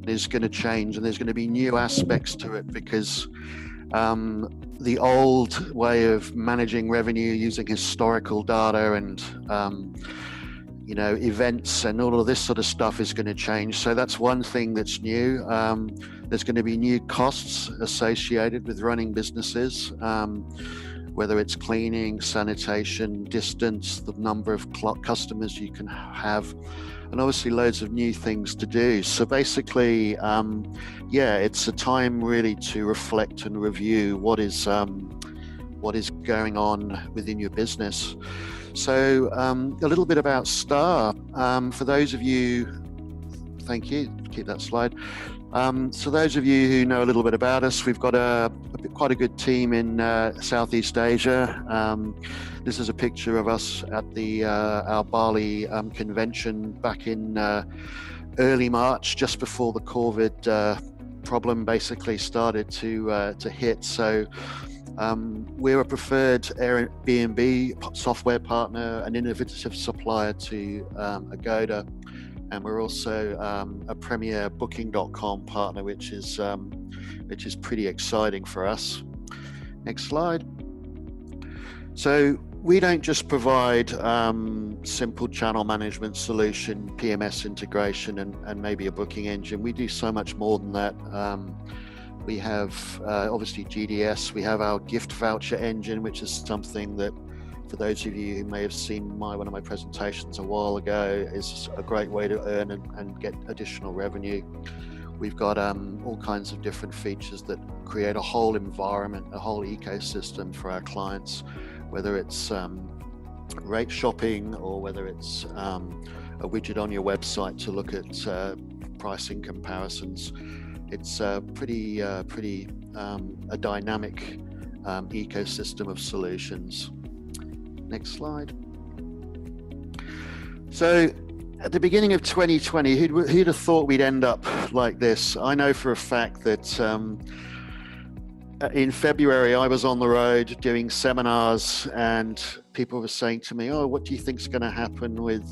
is going to change, and there's going to be new aspects to it, because the old way of managing revenue using historical data and events and all of this sort of stuff is going to change. So that's one thing that's new. There's going to be new costs associated with running businesses, whether it's cleaning, sanitation, distance, the number of customers you can have, and obviously loads of new things to do. So basically, it's a time really to reflect and review what is going on within your business. So a little bit about STAAH. For those of you, thank you, keep that slide. So those of you who know a little bit about us, we've got quite a good team in Southeast Asia. This is a picture of us at our Bali convention back in early March, just before the COVID problem basically started to hit. So we're a preferred Airbnb software partner, an innovative supplier to Agoda, and we're also a premier Booking.com partner, which is pretty exciting for us. Next slide. So we don't just provide simple channel management solution, PMS integration, and maybe a booking engine. We do so much more than that. We have obviously GDS. We have our gift voucher engine, which is something that, for those of you who may have seen one of my presentations a while ago, is a great way to earn and get additional revenue. We've got all kinds of different features that create a whole environment, a whole ecosystem for our clients, whether it's rate shopping or whether it's a widget on your website to look at pricing comparisons. It's pretty a dynamic ecosystem of solutions. Next slide. So at the beginning of 2020, who'd have thought we'd end up like this? I know for a fact that in February, I was on the road doing seminars, and people were saying to me, "Oh, what do you think's going to happen with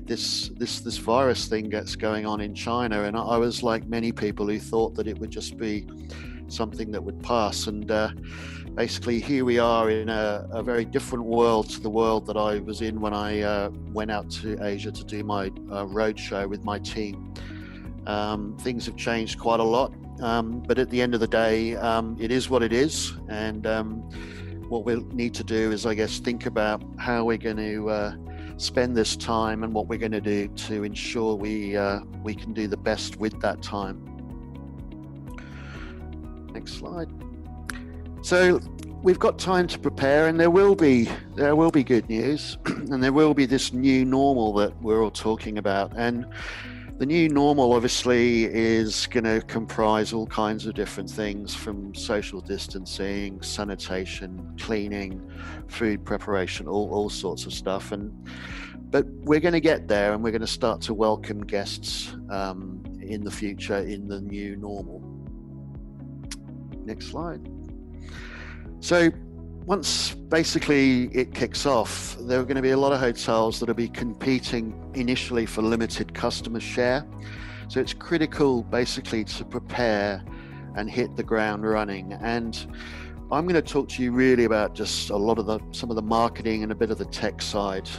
this virus thing that's going on in China?" And I was like many people who thought that it would just be something that would pass. And basically, here we are in a very different world to the world that I was in when I went out to Asia to do my roadshow with my team. Things have changed quite a lot. But at the end of the day, it is what it is, and what we'll need to do is, I guess, think about how we're going to spend this time and what we're going to do to ensure we can do the best with that time. Next slide. So we've got time to prepare, and there will be good news, and there will be this new normal that we're all talking about. And the new normal obviously is going to comprise all kinds of different things, from social distancing, sanitation, cleaning, food preparation, all sorts of stuff. But we're going to get there, and we're going to start to welcome guests in the future in the new normal. Next slide. So once basically it kicks off, there are going to be a lot of hotels that will be competing initially for limited customer share. So it's critical basically to prepare and hit the ground running. And I'm going to talk to you really about just some of the marketing and a bit of the tech side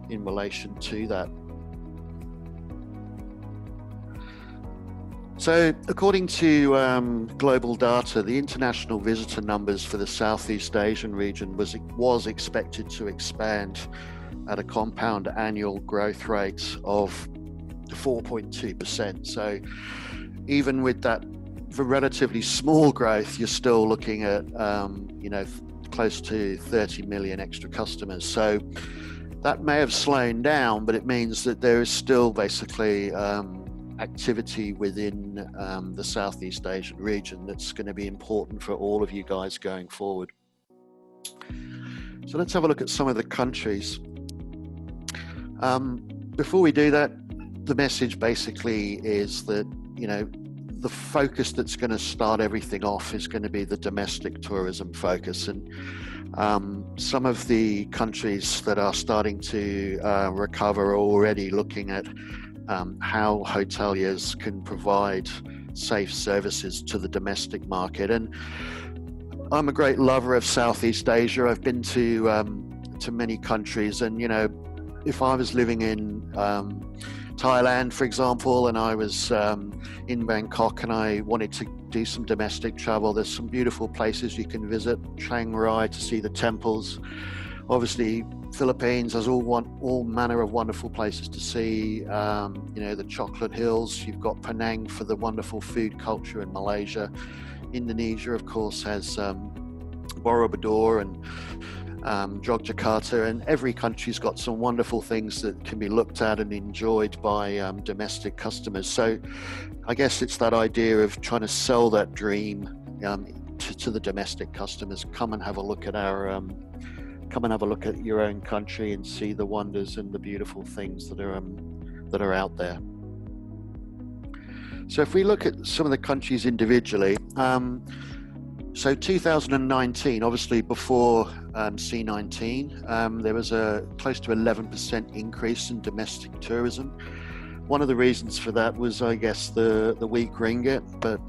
in relation to that. So according to global data, the international visitor numbers for the Southeast Asian region was expected to expand at a compound annual growth rate of 4.2%. So even with that relatively small growth, you're still looking at close to 30 million extra customers. So that may have slowed down, but it means that there is still basically activity within the Southeast Asian region that's going to be important for all of you guys going forward. So let's have a look at some of the countries. Before we do that, the message basically is that, the focus that's going to start everything off is going to be the domestic tourism focus. And some of the countries that are starting to recover are already looking at how hoteliers can provide safe services to the domestic market. And I'm a great lover of Southeast Asia. I've been to many countries, and if I was living in Thailand, for example, and I was in Bangkok and I wanted to do some domestic travel, there's some beautiful places you can visit. Chiang Rai to see the temples. Obviously, Philippines has all manner of wonderful places to see. The Chocolate Hills. You've got Penang for the wonderful food culture in Malaysia. Indonesia, of course, has Borobudur and Yogyakarta, and every country's got some wonderful things that can be looked at and enjoyed by domestic customers. So I guess it's that idea of trying to sell that dream to the domestic customers. Come and have a look at your own country and see the wonders and the beautiful things that are out there. So if we look at some of the countries individually, so 2019, obviously before C19, there was a close to 11% increase in domestic tourism. One of the reasons for that was, I guess, the weak ringgit, but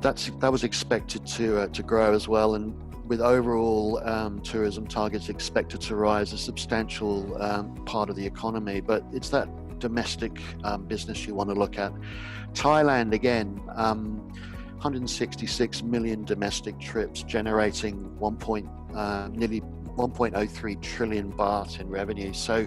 that was expected to grow as well. And with overall tourism targets expected to rise a substantial part of the economy, but it's that domestic business you want to look at. Thailand, again, 166 million domestic trips, generating nearly 1.03 trillion baht in revenue. So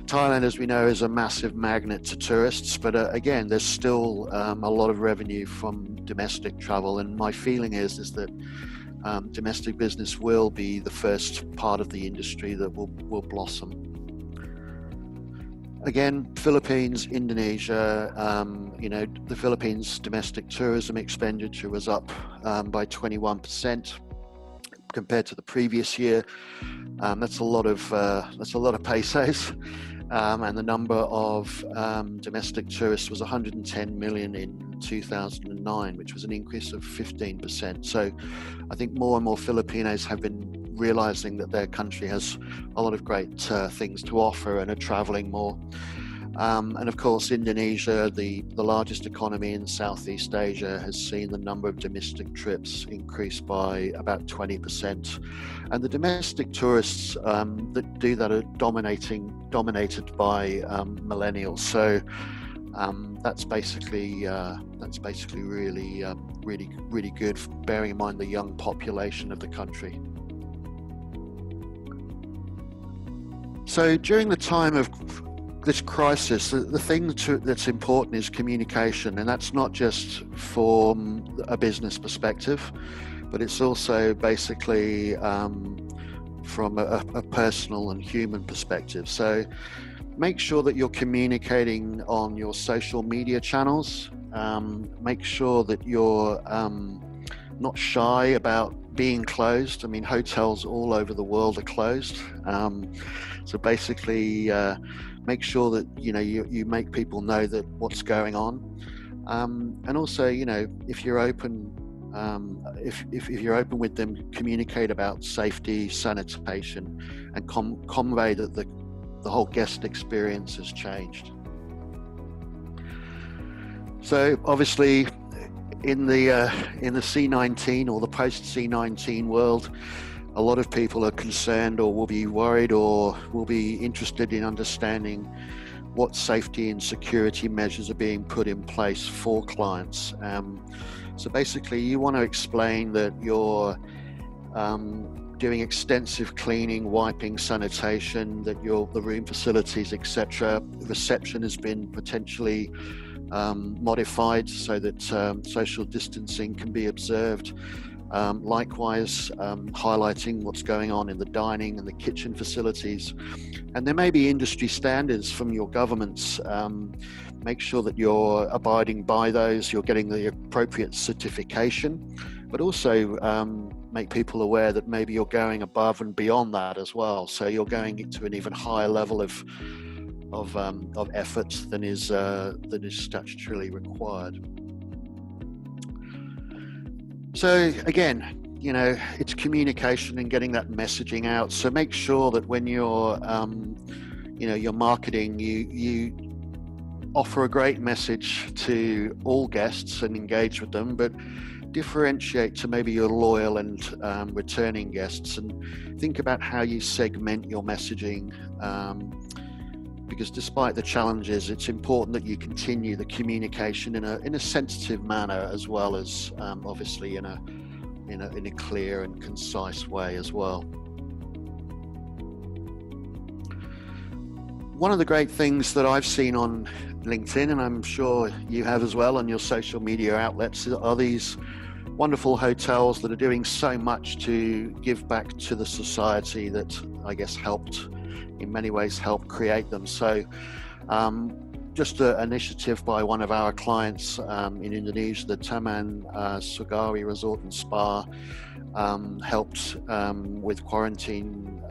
Thailand, as we know, is a massive magnet to tourists, but again, there's still a lot of revenue from domestic travel, and my feeling is that domestic business will be the first part of the industry that will blossom. Again, Philippines, Indonesia, the Philippines domestic tourism expenditure was up by 21% compared to the previous year. That's a lot of pesos, and the number of domestic tourists was 110 million in 2009, which was an increase of 15%. So I think more and more Filipinos have been realizing that their country has a lot of great things to offer and are traveling more. And of course, Indonesia, the largest economy in Southeast Asia, has seen the number of domestic trips increase by about 20%. And the domestic tourists that do that are dominated by millennials. So that's basically really good, bearing in mind the young population of the country. So during the time of this crisis, the thing that's important is communication, and that's not just from a business perspective, but it's also basically from a personal and human perspective. So make sure that you're communicating on your social media channels. Make sure that you're not shy about being closed. I mean, hotels all over the world are closed. So basically, make sure that you make people know that what's going on, and also if you're open, if you're open with them, communicate about safety, sanitation, and convey that the whole guest experience has changed. So obviously, in the C19 or the post C19 world, a lot of people are concerned or will be worried or will be interested in understanding what safety and security measures are being put in place for clients. So basically, you want to explain that you're doing extensive cleaning, wiping, sanitation, that the room facilities, etc. Reception has been potentially modified so that social distancing can be observed. Likewise, highlighting what's going on in the dining and the kitchen facilities. And there may be industry standards from your governments. Make sure that you're abiding by those, you're getting the appropriate certification, but also make people aware that maybe you're going above and beyond that as well. So you're going into an even higher level of effort than is statutorily required. So again, it's communication and getting that messaging out. So make sure that when you're, you're marketing, you offer a great message to all guests and engage with them, but differentiate to maybe your loyal and returning guests, and think about how you segment your messaging, because despite the challenges, it's important that you continue the communication in a sensitive manner, as well as obviously in a clear and concise way as well. One of the great things that I've seen on LinkedIn, and I'm sure you have as well on your social media outlets, are these wonderful hotels that are doing so much to give back to the society that I guess in many ways helped create them. So just an initiative by one of our clients in Indonesia, the Taman Sugari Resort and Spa, helped with quarantine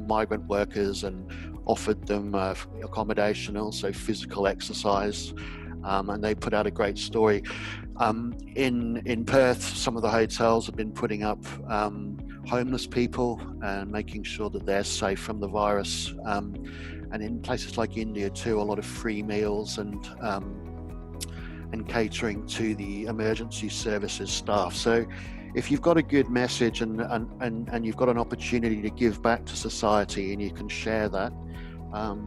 migrant workers and offered them accommodation, also physical exercise, and they put out a great story. In Perth, some of the hotels have been putting up homeless people and making sure that they're safe from the virus. And in places like India too, a lot of free meals and catering to the emergency services staff. So if you've got a good message and you've got an opportunity to give back to society and you can share that,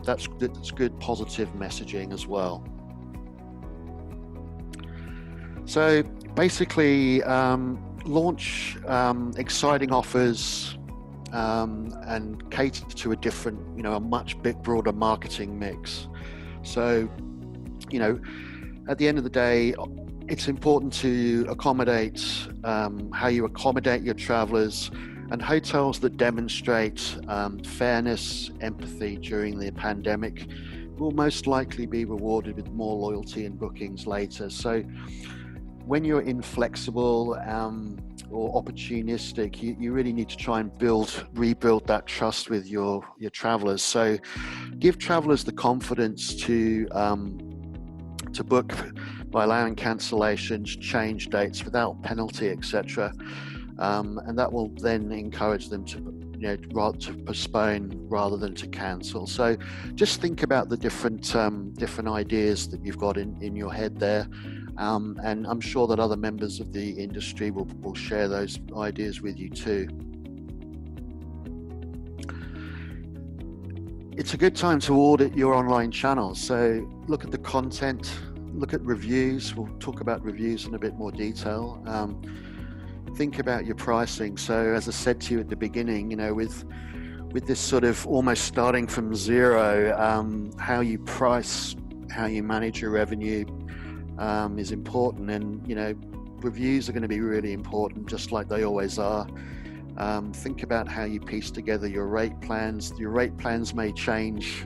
that's good positive messaging as well. So basically, launch exciting offers and cater to a much big broader marketing mix. So, at the end of the day, it's important to accommodate how you accommodate your travelers, and hotels that demonstrate fairness, empathy during the pandemic will most likely be rewarded with more loyalty and bookings later. So when you're inflexible or opportunistic, you really need to try and rebuild that trust with your travelers. So give travelers the confidence to book by allowing cancellations, change dates without penalty, etc. And that will then encourage them to postpone rather than to cancel. So just think about the different ideas that you've got in your head there. And I'm sure that other members of the industry will share those ideas with you too. It's a good time to audit your online channels. So look at the content, look at reviews. We'll talk about reviews in a bit more detail. Think about your pricing. So as I said to you at the beginning, with this sort of almost starting from zero, how you price, how you manage your revenue is important. And reviews are going to be really important, just like they always are. Think about how you piece together your rate plans. Your rate plans may change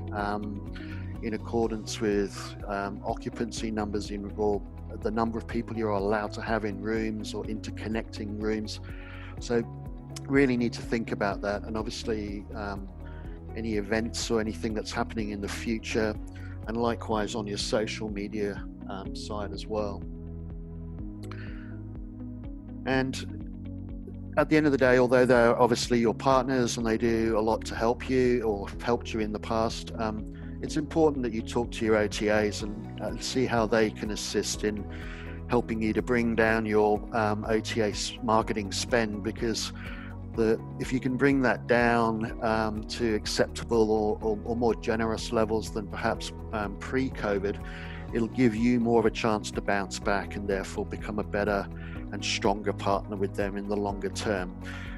in accordance with occupancy numbers or the number of people you're allowed to have in rooms or interconnecting rooms. So really need to think about that. And obviously any events or anything that's happening in the future, and likewise on your social media side as well. And at the end of the day, although they're obviously your partners and they do a lot to help you or have helped you in the past, it's important that you talk to your OTAs and see how they can assist in helping you to bring down your OTA marketing spend, because if you can bring that down to acceptable or more generous levels than perhaps pre-COVID, it'll give you more of a chance to bounce back and therefore become a better and stronger partner with them in the longer term.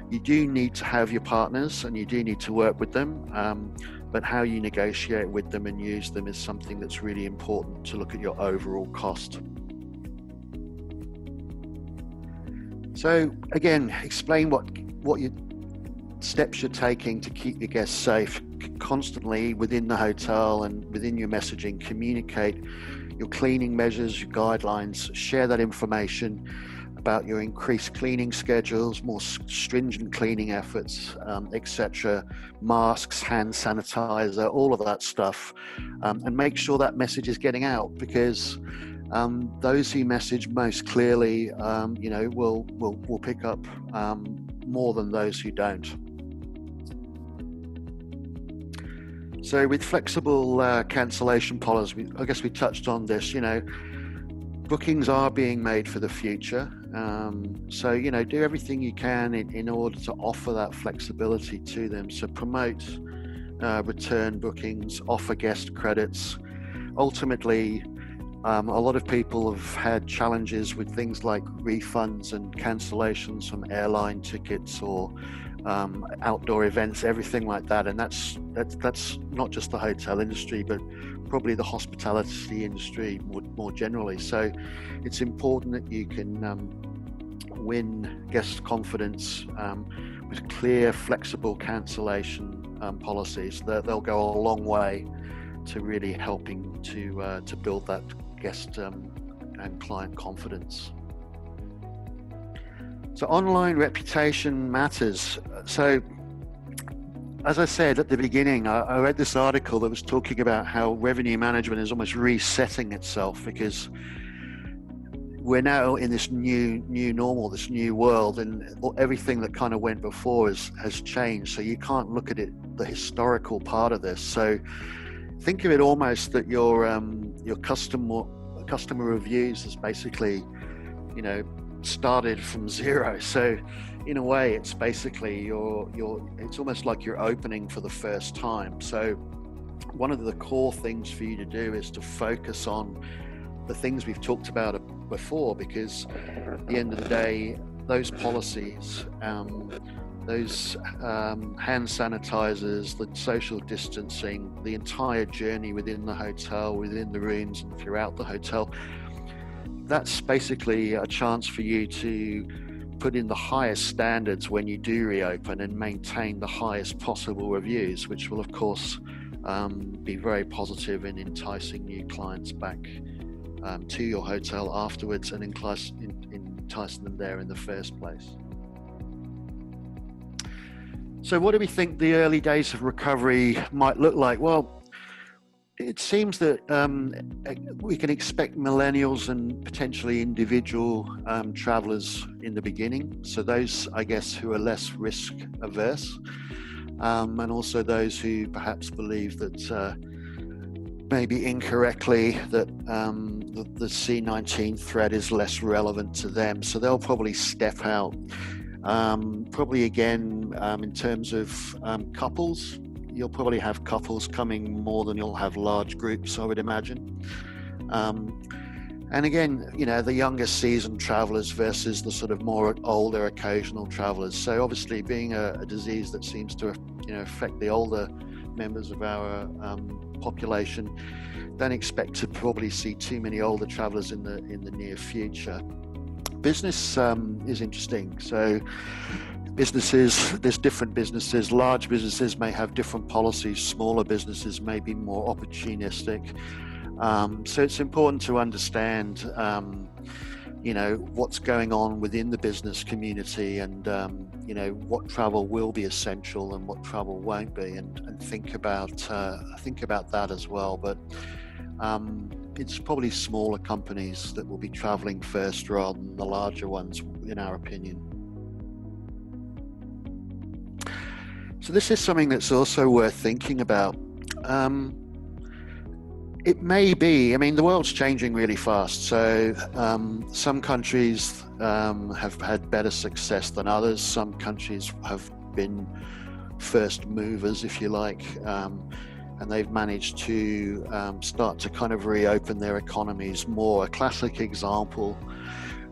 You do need to have your partners and you do need to work with them, but how you negotiate with them and use them is something that's really important to look at your overall cost. So again, explain what steps you're taking to keep your guests safe. Constantly within the hotel and within your messaging, communicate your cleaning measures, your guidelines, share that information about your increased cleaning schedules, more stringent cleaning efforts, etc., masks, hand sanitizer, all of that stuff, and make sure that message is getting out, because those who message most clearly, will pick up more than those who don't. So with flexible cancellation policies, I guess we touched on this, bookings are being made for the future. So, do everything you can in order to offer that flexibility to them. So promote return bookings, offer guest credits. Ultimately, a lot of people have had challenges with things like refunds and cancellations from airline tickets or outdoor events, everything like that. And that's not just the hotel industry, but probably the hospitality industry more generally. So it's important that you can win guest confidence with clear, flexible cancellation policies. They'll go a long way to really helping to build that guest and client confidence. So online reputation matters. So as I said at the beginning, I read this article that was talking about how revenue management is almost resetting itself, because we're now in this new normal, this new world, and everything that kind of went before has changed. So you can't look at it, the historical part of this. So think of it almost that your customer reviews is basically, started from zero. So in a way, it's basically it's almost like you're opening for the first time. So one of the core things for you to do is to focus on the things we've talked about before, because at the end of the day, those policies, those hand sanitizers, the social distancing, the entire journey within the hotel, within the rooms and throughout the hotel, that's basically a chance for you to put in the highest standards when you do reopen and maintain the highest possible reviews, which will of course be very positive in enticing new clients back to your hotel afterwards and enticing them there in the first place. So what do we think the early days of recovery might look like? Well, it seems that we can expect millennials and potentially individual travelers in the beginning. So those, I guess, who are less risk averse, and also those who perhaps believe that maybe incorrectly that the C-19 threat is less relevant to them. So they'll probably step out. Probably again, in terms of couples, you'll probably have couples coming more than you'll have large groups, I would imagine. And again, the younger seasoned travelers versus the sort of more older occasional travelers. So obviously being a disease that seems to affect the older members of our population, don't expect to probably see too many older travelers in the near future. Business is interesting. So businesses, there's different businesses. Large businesses may have different policies. Smaller businesses may be more opportunistic. So it's important to understand, what's going on within the business community, and what travel will be essential and what travel won't be, and think about that as well. But it's probably smaller companies that will be traveling first rather than the larger ones, in our opinion. So this is something that's also worth thinking about. It may be, the world's changing really fast. So some countries have had better success than others. Some countries have been first movers, if you like, and they've managed to start to kind of reopen their economies more. A classic example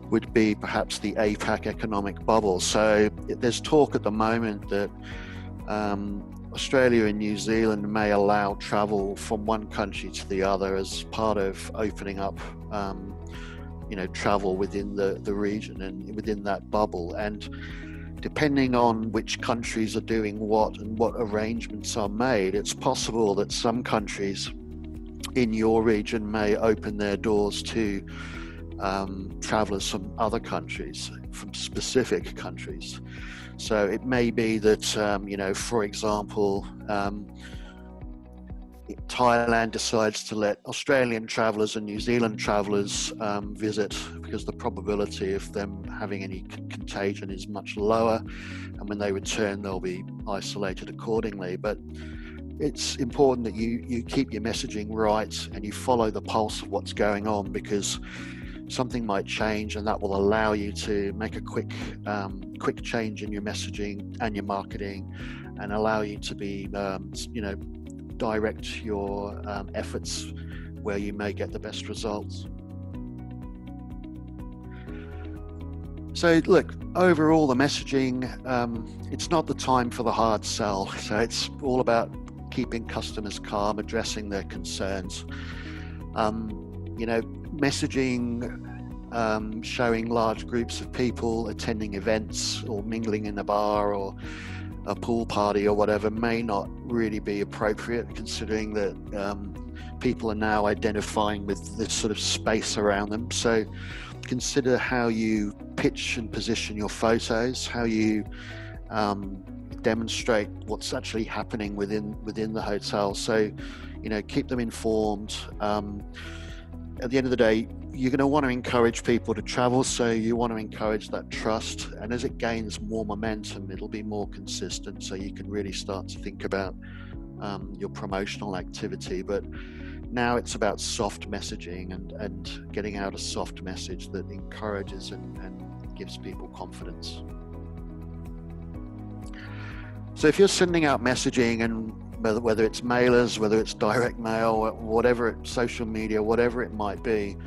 would be perhaps the APAC economic bubble. So there's talk at the moment that Australia and New Zealand may allow travel from one country to the other as part of opening up, travel within the region and within that bubble. And depending on which countries are doing what and what arrangements are made, it's possible that some countries in your region may open their doors to travelers from other countries, from specific countries. So it may be that, for example, Thailand decides to let Australian travellers and New Zealand travellers visit, because the probability of them having any contagion is much lower, and when they return they'll be isolated accordingly. But it's important that you keep your messaging right and you follow the pulse of what's going on, because something might change, and that will allow you to make a quick change in your messaging and your marketing, and allow you to be direct your efforts where you may get the best results. So look, overall the messaging, it's not the time for the hard sell. So it's all about keeping customers calm, addressing their concerns. Messaging, showing large groups of people attending events or mingling in a bar or a pool party or whatever may not really be appropriate, considering that people are now identifying with this sort of space around them. So consider how you pitch and position your photos, how you demonstrate what's actually happening within the hotel. So, keep them informed. At the end of the day, you're going to want to encourage people to travel, so you want to encourage that trust, and as it gains more momentum, it'll be more consistent, so you can really start to think about your promotional activity. But now it's about soft messaging and getting out a soft message that encourages and gives people confidence. So if you're sending out messaging, and whether it's mailers, whether it's direct mail, whatever, social media, whatever it might be,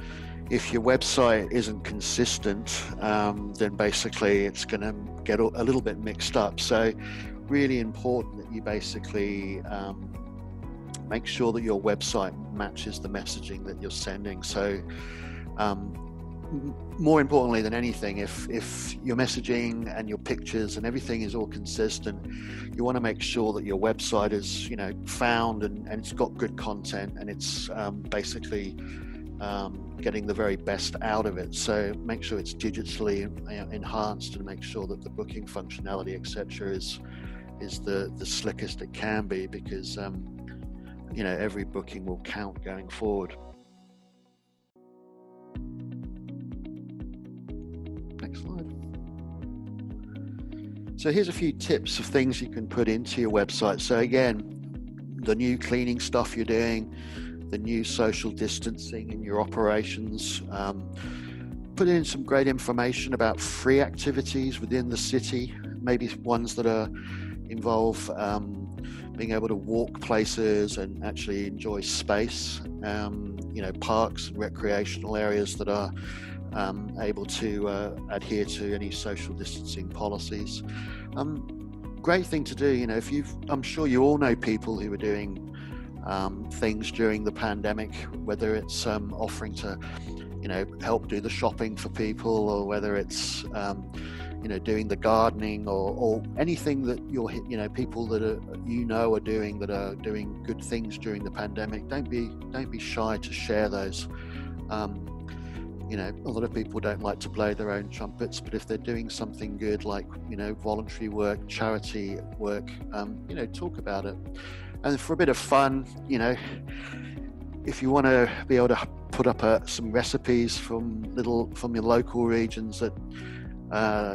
if your website isn't consistent, then basically it's going to get a little bit mixed up. So really important that you basically make sure that your website matches the messaging that you're sending. So more importantly than anything, if your messaging and your pictures and everything is all consistent, you want to make sure that your website is found and it's got good content, and it's basically getting the very best out of it. So make sure it's digitally enhanced, and make sure that the booking functionality, etc., is the slickest it can be, because every booking will count going forward. Next slide. So here's a few tips of things you can put into your website. So again, the new cleaning stuff you're doing, the new social distancing in your operations, put in some great information about free activities within the city, maybe ones that involve being able to walk places and actually enjoy space, parks and recreational areas that are able to adhere to any social distancing policies. Great thing to do, I'm sure you all know people who are doing things during the pandemic, whether it's offering to help do the shopping for people, or whether it's doing the gardening, or anything that people that are doing good things during the pandemic. Don't be shy to share those. A lot of people don't like to blow their own trumpets, but if they're doing something good, like voluntary work, charity work, talk about it. And for a bit of fun, if you want to be able to put up some recipes from your local regions that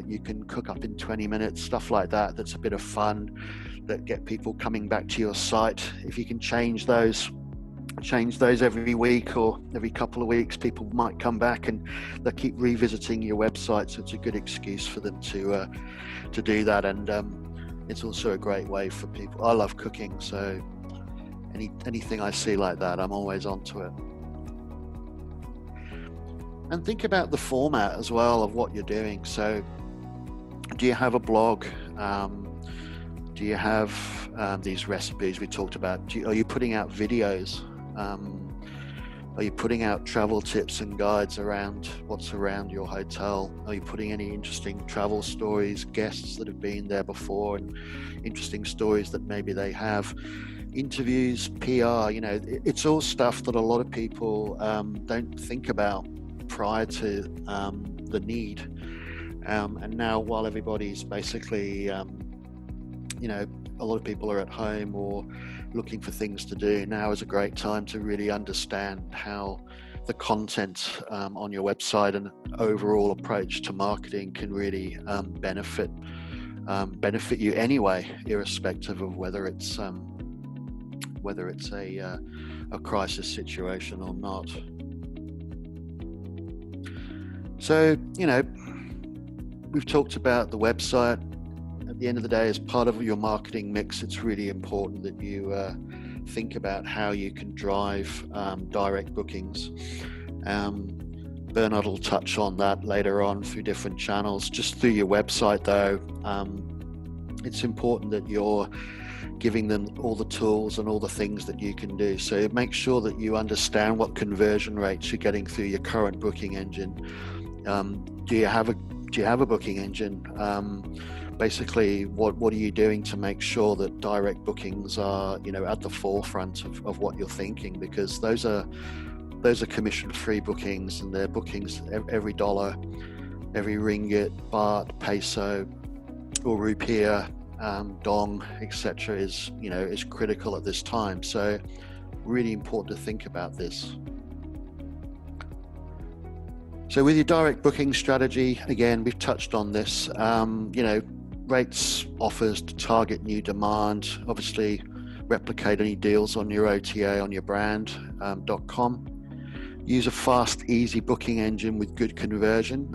you can cook up in 20 minutes, stuff like that, that's a bit of fun, that get people coming back to your site. If you can change those every week or every couple of weeks, people might come back and they'll keep revisiting your website, so it's a good excuse for them to do that. And it's also a great way for people. I love cooking, so anything I see like that, I'm always onto it. And think about the format as well of what you're doing. So do you have a blog? Do you have these recipes we talked about? Are you putting out videos? Are you putting out travel tips and guides around what's around your hotel? Are you putting any interesting travel stories, guests that have been there before, and interesting stories that maybe they have? Interviews, PR, it's all stuff that a lot of people don't think about prior to the need. And now, while everybody's basically, a lot of people are at home or looking for things to do, now is a great time to really understand how the content on your website and overall approach to marketing can really benefit you anyway, irrespective of whether it's whether it's a crisis situation or not. So, you know, we've talked about the website. At the end of the day, as part of your marketing mix, it's really important that you think about how you can drive direct bookings. Bernard will touch on that later on through different channels. Just through your website though, it's important that you're giving them all the tools and all the things that you can do. So make sure that you understand what conversion rates you're getting through your current booking engine. Do you have a booking engine? Basically, what are you doing to make sure that direct bookings are, you know, at the forefront of what you're thinking? Because those are commission-free bookings, and they're bookings every dollar, every ringgit, baht, peso, or rupiah, dong, etc. is critical at this time. So, really important to think about this. So with your direct booking strategy, again, we've touched on this. Rates, offers to target new demand. Obviously, replicate any deals on your OTA on your brand.com. Use a fast, easy booking engine with good conversion.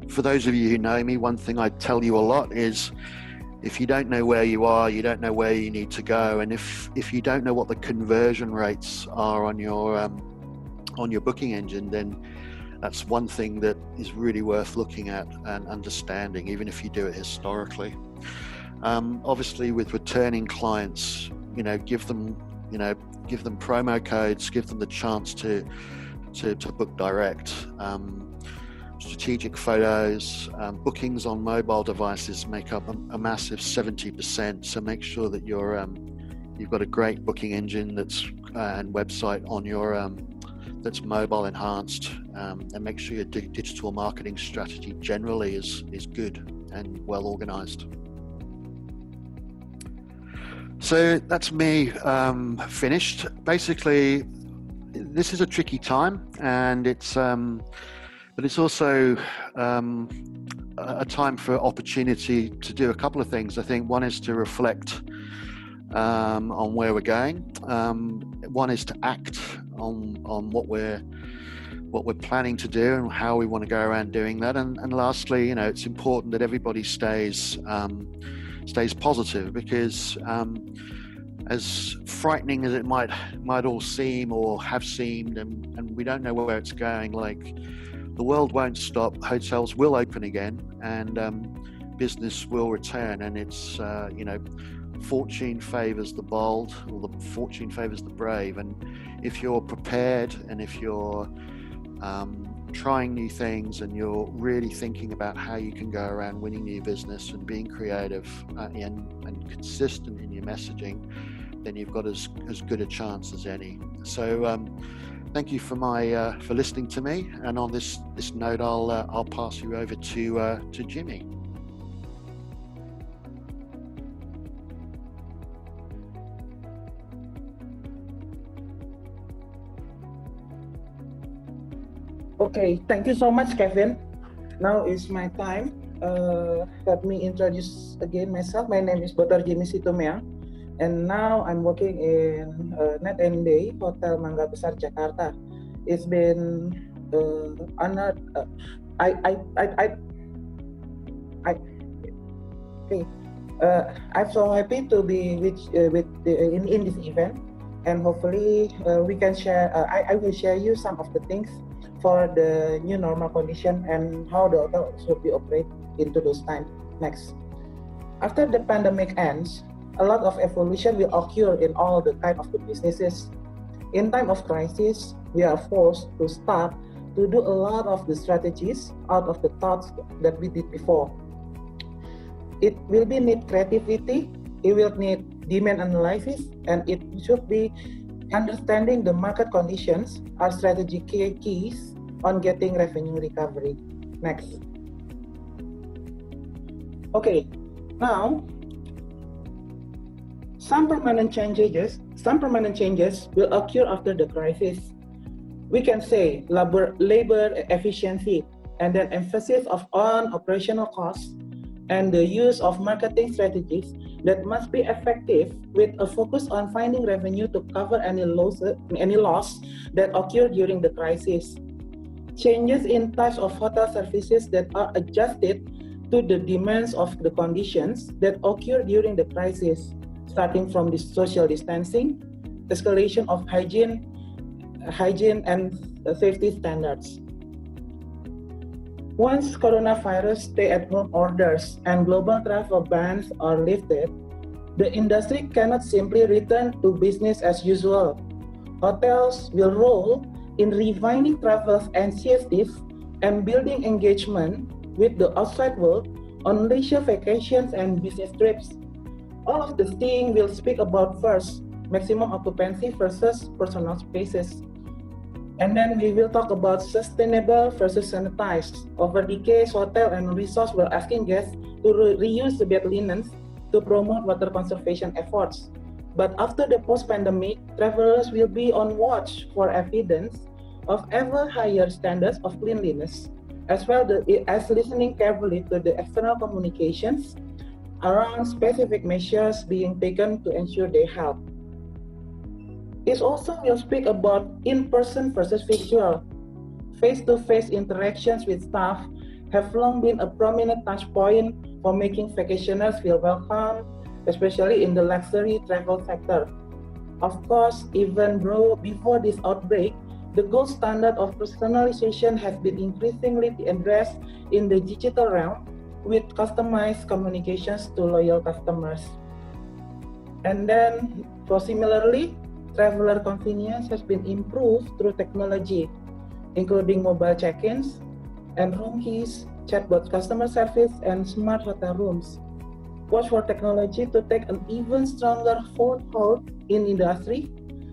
For those of you who know me, one thing I tell you a lot is, if you don't know where you are, you don't know where you need to go. And if you don't know what the conversion rates are on your booking engine, then that's one thing that is really worth looking at and understanding, even if you do it historically. Obviously, with returning clients, give them promo codes, give them the chance to book direct. Strategic photos, bookings on mobile devices make up a massive 70%. So make sure that you've got a great booking engine and website on your that's mobile enhanced, and make sure your digital marketing strategy generally is good and well organized. So that's me finished. Basically, this is a tricky time, and but it's also a time for opportunity to do a couple of things. I think one is to reflect on where we're going. One is to act on what we're planning to do and how we want to go around doing that. And lastly, it's important that everybody stays positive, because as frightening as it might all seem or have seemed, and we don't know where it's going, like, the world won't stop, hotels will open again, and business will return, and it's fortune favors the bold, or the fortune favors the brave. And if you're prepared, and if you're trying new things, and you're really thinking about how you can go around winning new business and being creative and consistent in your messaging, then you've got as good a chance as any. So thank you for listening to me. And on this note, I'll pass you over to Jimmy. Okay, thank you so much, Kevin. Now is my time. Let me introduce again myself. My name is Dr. Jimmy Situmea, and now I'm working in Night and Day Hotel Mangga Besar, Jakarta. It's been honored. I'm so happy to be in this event, and hopefully we can share. I will share you some of the things for the new normal condition and how the hotel should be operate into those times. Next, after the pandemic ends, a lot of evolution will occur in all the type of the businesses. In time of crisis, we are forced to start to do a lot of the strategies out of the thoughts that we did before. It will be need creativity, it will need demand analysis, and it should be understanding the market conditions are strategy keys on getting revenue recovery. Next. Okay, now some permanent changes will occur after the crisis. We can say labor efficiency, and then emphasis on operational costs, and the use of marketing strategies that must be effective with a focus on finding revenue to cover any loss that occurred during the crisis. Changes in types of hotel services that are adjusted to the demands of the conditions that occur during the crisis, starting from the social distancing, escalation of hygiene and safety standards. Once coronavirus stay-at-home orders and global travel bans are lifted, the industry cannot simply return to business as usual. Hotels will role in refining travel initiatives and building engagement with the outside world on leisure vacations and business trips. All of the things we'll speak about first, maximum occupancy versus personal spaces. And then we will talk about sustainable versus sanitized. Over decades, hotels and resorts were asking guests to reuse the bed linens to promote water conservation efforts. But after the post-pandemic, travelers will be on watch for evidence of ever higher standards of cleanliness, as well as listening carefully to the external communications around specific measures being taken to ensure their health. It also will speak about in-person versus virtual. Face-to-face interactions with staff have long been a prominent touch point for making vacationers feel welcome, especially in the luxury travel sector. Of course, even before this outbreak, the gold standard of personalization has been increasingly addressed in the digital realm with customized communications to loyal customers. And then, similarly, traveler convenience has been improved through technology, including mobile check-ins and room keys, chatbot customer service, and smart hotel rooms. Watch for technology to take an even stronger foothold in industry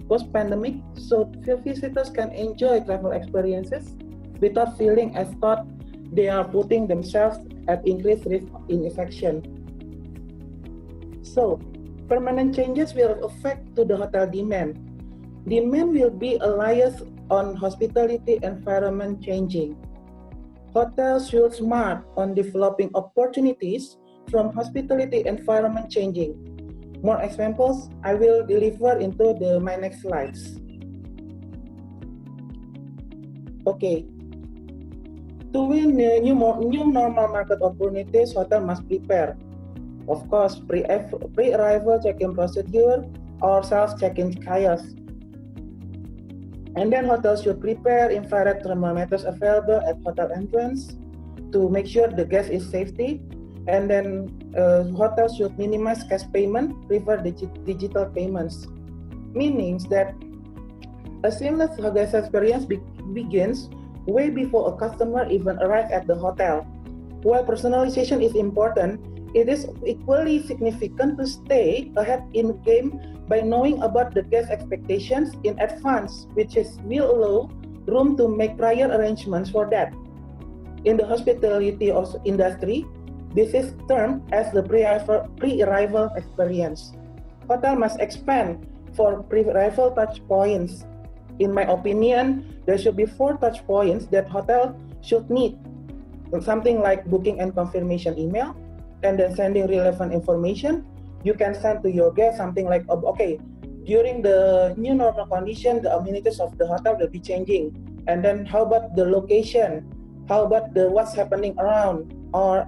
post-pandemic, so visitors can enjoy travel experiences without feeling as though they are putting themselves at increased risk in infection. So, permanent changes will affect to the hotel demand. Demand will be alias on hospitality environment changing. Hotels should smart on developing opportunities from hospitality environment changing. More examples I will deliver into my next slides. Okay. To win new normal market opportunities, hotel must prepare. Of course, pre-arrival check-in procedure or self-check-in kiosks. And then hotels should prepare infrared thermometers available at hotel entrance to make sure the guest is safety. And then hotels should minimize cash payment, prefer digital payments. Meaning that a seamless guest experience begins way before a customer even arrives at the hotel. While personalization is important, it is equally significant to stay ahead in the game by knowing about the guest expectations in advance, which will allow room to make prior arrangements for that. In the hospitality industry, this is termed as the pre-arrival experience. Hotel must expand for pre-arrival touch points. In my opinion, there should be 4 touch points that hotel should need. Something like booking and confirmation email, and then sending relevant information. You can send to your guest something like, okay, during the new normal condition, the amenities of the hotel will be changing. And then how about the location? How about what's happening around? Or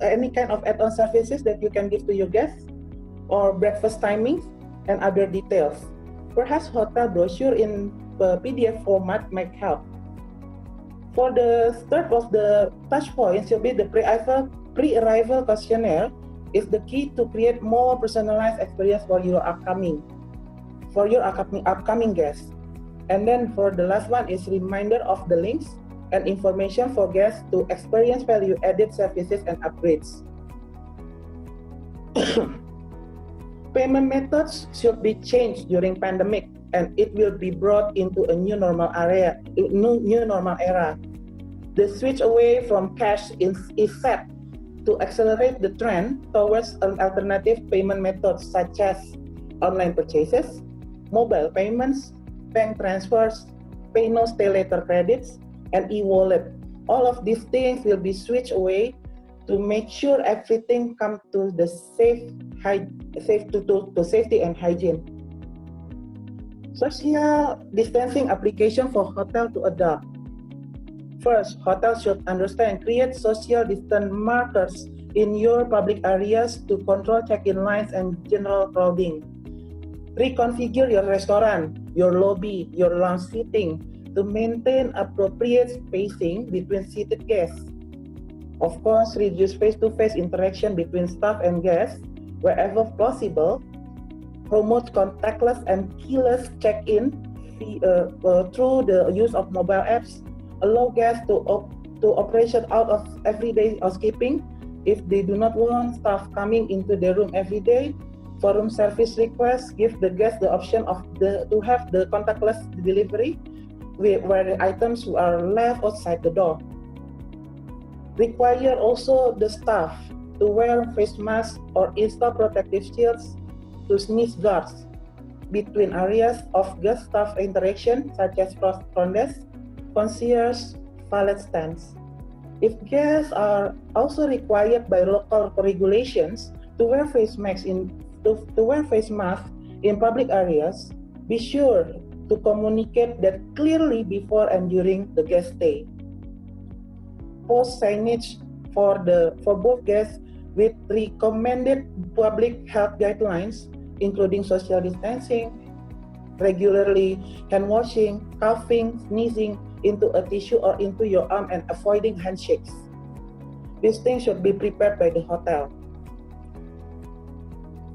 any kind of add-on services that you can give to your guests? Or breakfast timings and other details. Perhaps hotel brochure in PDF format might help. For the third of the touch points will be the pre-arrival questionnaire is the key to create more personalized experience for your upcoming guests. And then for the last one is reminder of the links and information for guests to experience value-added services and upgrades. Payment methods should be changed during pandemic, and it will be brought into a new normal era. The switch away from cash is set to accelerate the trend towards an alternative payment methods such as online purchases, mobile payments, bank transfers, pay no stay later credits, and e-wallet. All of these things will be switched away to make sure everything comes to the safety and hygiene. Social distancing application for hotel to adopt. First, hotels should understand, create social distance markers in your public areas to control check-in lines and general crowding. Reconfigure your restaurant, your lobby, your lounge seating to maintain appropriate spacing between seated guests. Of course, reduce face-to-face interaction between staff and guests wherever possible. Promote contactless and keyless check-in through the use of mobile apps. Allow guests to operation out of everyday housekeeping if they do not want staff coming into their room every day. For room service requests, give the guests the option to have the contactless delivery where the items are left outside the door. Require also the staff to wear face masks or install protective shields to sneeze guards between areas of guest staff interaction such as front desk, concierge, valet stands. If guests are also required by local regulations to wear face masks in public areas, be sure to communicate that clearly before and during the guest stay. Post signage for both guests with recommended public health guidelines, including social distancing, regularly hand washing, coughing, sneezing into a tissue or into your arm, and avoiding handshakes. These things should be prepared by the hotel.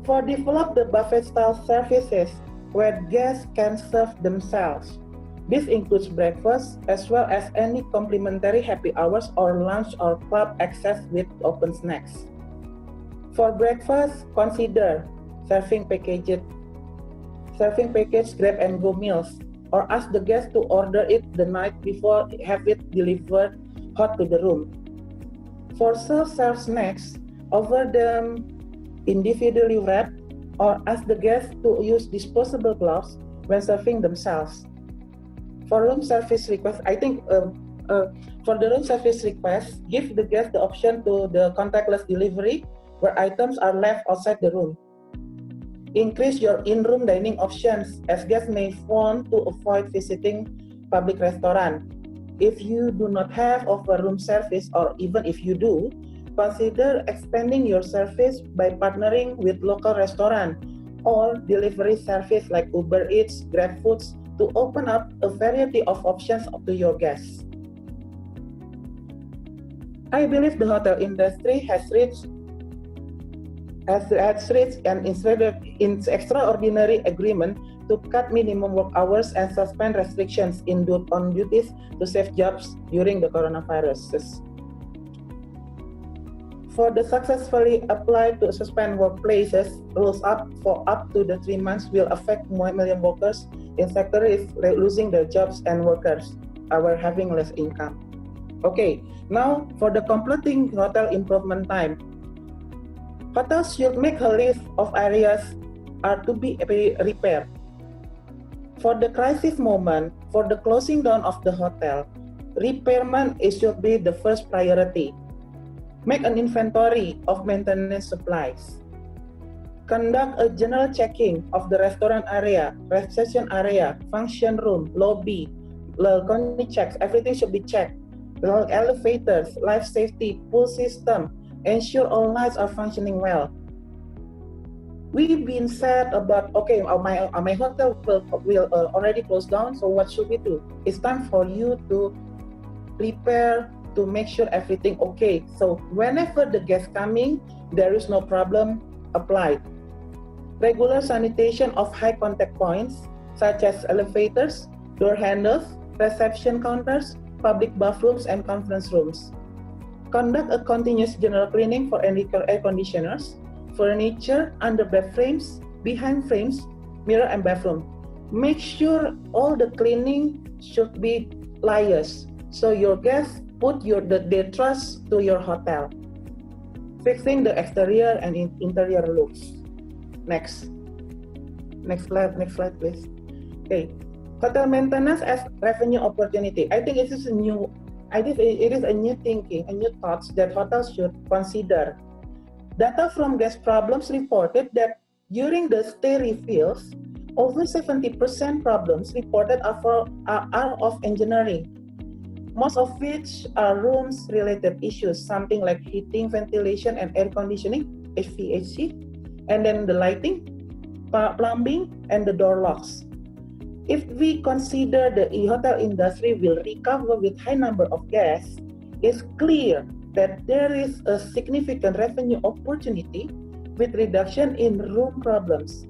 For develop the buffet-style services where guests can serve themselves. This includes breakfast as well as any complimentary happy hours or lunch or club access with open snacks. For breakfast, consider serving packaged grab-and-go meals, or ask the guest to order it the night before, have it delivered hot to the room. For self-serve snacks, offer them individually wrapped, or ask the guest to use disposable gloves when serving themselves. For room service request, I think for the room service request, give the guest the option to the contactless delivery where items are left outside the room. Increase your in-room dining options as guests may want to avoid visiting public restaurant. If you do not have offer room service, or even if you do, consider expanding your service by partnering with local restaurant or delivery service like Uber Eats, GrabFoods to open up a variety of options to your guests. I believe the hotel industry has reached an extraordinary agreement to cut minimum work hours and suspend restrictions on duties to save jobs during the coronavirus. For the successfully applied to suspend workplaces, rules for up to the 3 months will affect 1 million workers in sectors losing their jobs and workers are having less income. Okay, now for the completing hotel improvement time. Hotels should make a list of areas are to be repaired. For the crisis moment, for the closing down of the hotel, repairment should be the first priority. Make an inventory of maintenance supplies. Conduct a general checking of the restaurant area, reception area, function room, lobby, balcony checks. Everything should be checked. The elevators, life safety, pool system. Ensure all lights are functioning well. We've been said about, okay, my hotel will already close down, so what should we do? It's time for you to prepare to make sure everything okay. So whenever the guest coming, there is no problem applied. Regular sanitation of high contact points such as elevators, door handles, reception counters, public bathrooms, and conference rooms. Conduct a continuous general cleaning for air conditioners, furniture, under bed frames, behind frames, mirror, and bathroom. Make sure all the cleaning should be layers, so your guests put their trust to your hotel. Fixing the exterior and interior looks. Next slide, please. Okay, hotel maintenance as revenue opportunity. I think this is a new I think it is a new thinking, a new thoughts that hotels should consider. Data from guest problems reported that during the stay refills, over 70% problems reported are of engineering, most of which are rooms-related issues, something like heating, ventilation, and air conditioning, HVAC, and then the lighting, plumbing, and the door locks. If we consider the hotel industry will recover with high number of guests, it's clear that there is a significant revenue opportunity with reduction in room problems.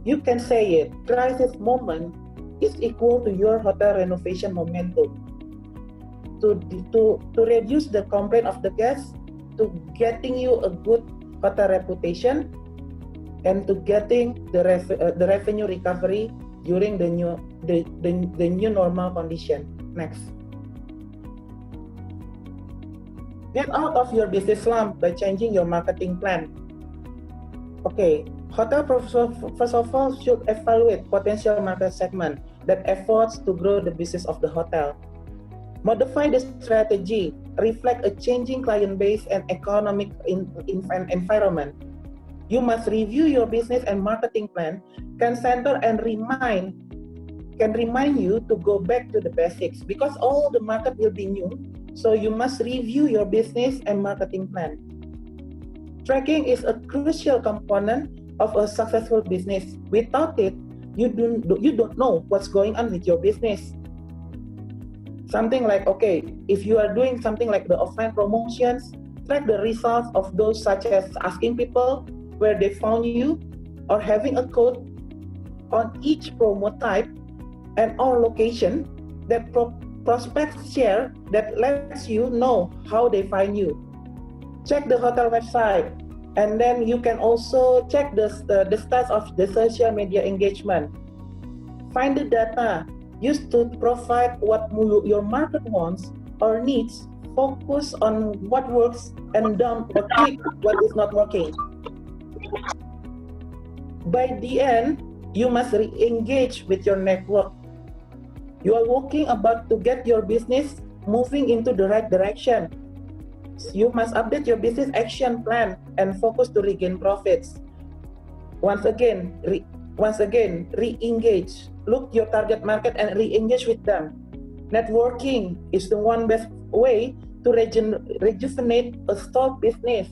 You can say it, crisis moment is equal to your hotel renovation momentum. To reduce the complaint of the guests, to getting you a good hotel reputation, and to getting the revenue recovery during the new normal condition. Next. Get out of your business slump by changing your marketing plan. Okay, hotel first of all should evaluate potential market segment that efforts to grow the business of the hotel. Modify the strategy, reflect a changing client base and economic environment. You must review your business and marketing plan can center and remind you to go back to the basics because all the market will be new. So you must review your business and marketing plan. Tracking is a crucial component of a successful business. Without it, you don't know what's going on with your business. Something like, okay, if you are doing something like the offline promotions, track the results of those such as asking people where they found you or having a code on each promo type and or location that prospects share that lets you know how they find you. Check the hotel website, and then you can also check the stats of the social media engagement. Find the data used to provide what your market wants or needs. Focus on what works and don't click what is not working. By the end, you must re-engage with your network. You are working about to get your business moving into the right direction. You must update your business action plan and focus to regain profits. Once again, re-engage. Look your target market and re-engage with them. Networking is the one best way to rejuvenate a stalled business.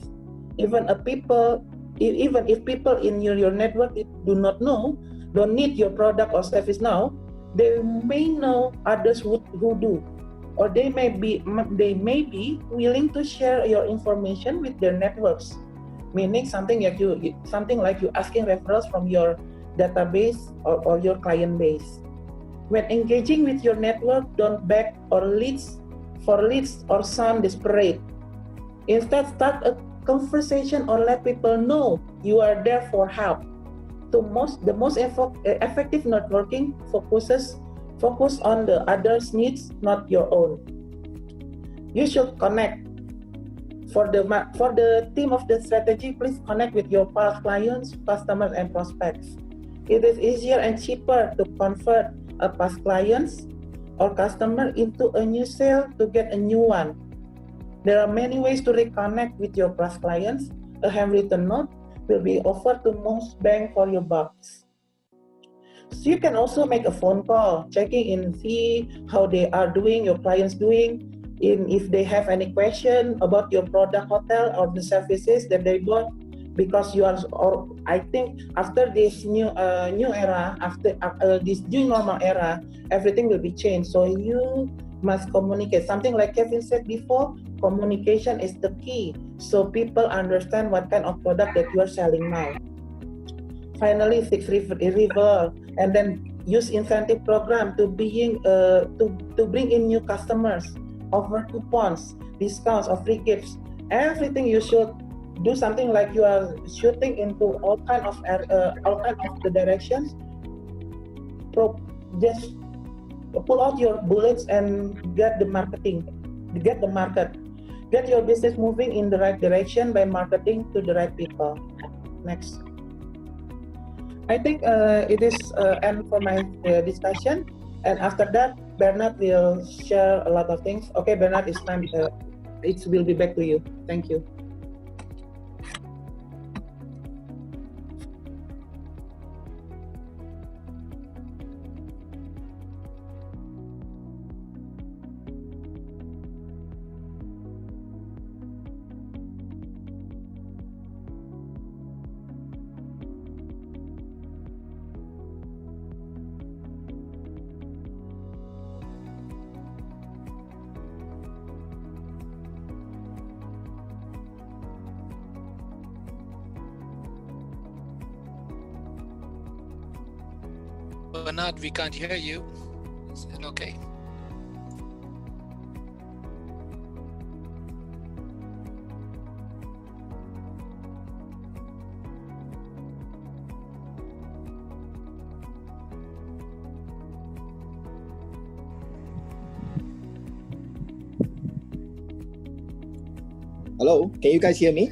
Even if people in your network do not know, don't need your product or service now, they may know others who do, or they may be willing to share your information with their networks. Meaning something like you asking referrals from your database or your client base. When engaging with your network, don't beg for leads or sound desperate. Instead, start a conversation or let people know you are there for help. The most effective networking focus on the others' needs, not your own. You should connect. For the team of the strategy, please connect with your past clients, customers, and prospects. It is easier and cheaper to convert a past clients or customer into a new sale to get a new one. There are many ways to reconnect with your past clients. A handwritten note will be offered to most bang for your bucks. So you can also make a phone call, checking in, see how they are doing, your clients doing, if they have any question about your product, hotel, or the services that they bought, because I think after this new era, after this new normal era, everything will be changed. So you must communicate. Something like Kevin said before, communication is the key, so people understand what kind of product that you are selling now. Finally, fix referral, and then use incentive program to bring in new customers, offer coupons, discounts, or free gifts. Everything you should do something like you are shooting into all kind of the directions. Just pull out your bullets and get the market. Get your business moving in the right direction by marketing to the right people. Next. I think it is end for my discussion, And after that, Bernard will share a lot of things. Okay, Bernard, it's time. It will be back to you. Thank you. Bernard, we can't hear you. Is it okay? Hello, can you guys hear me?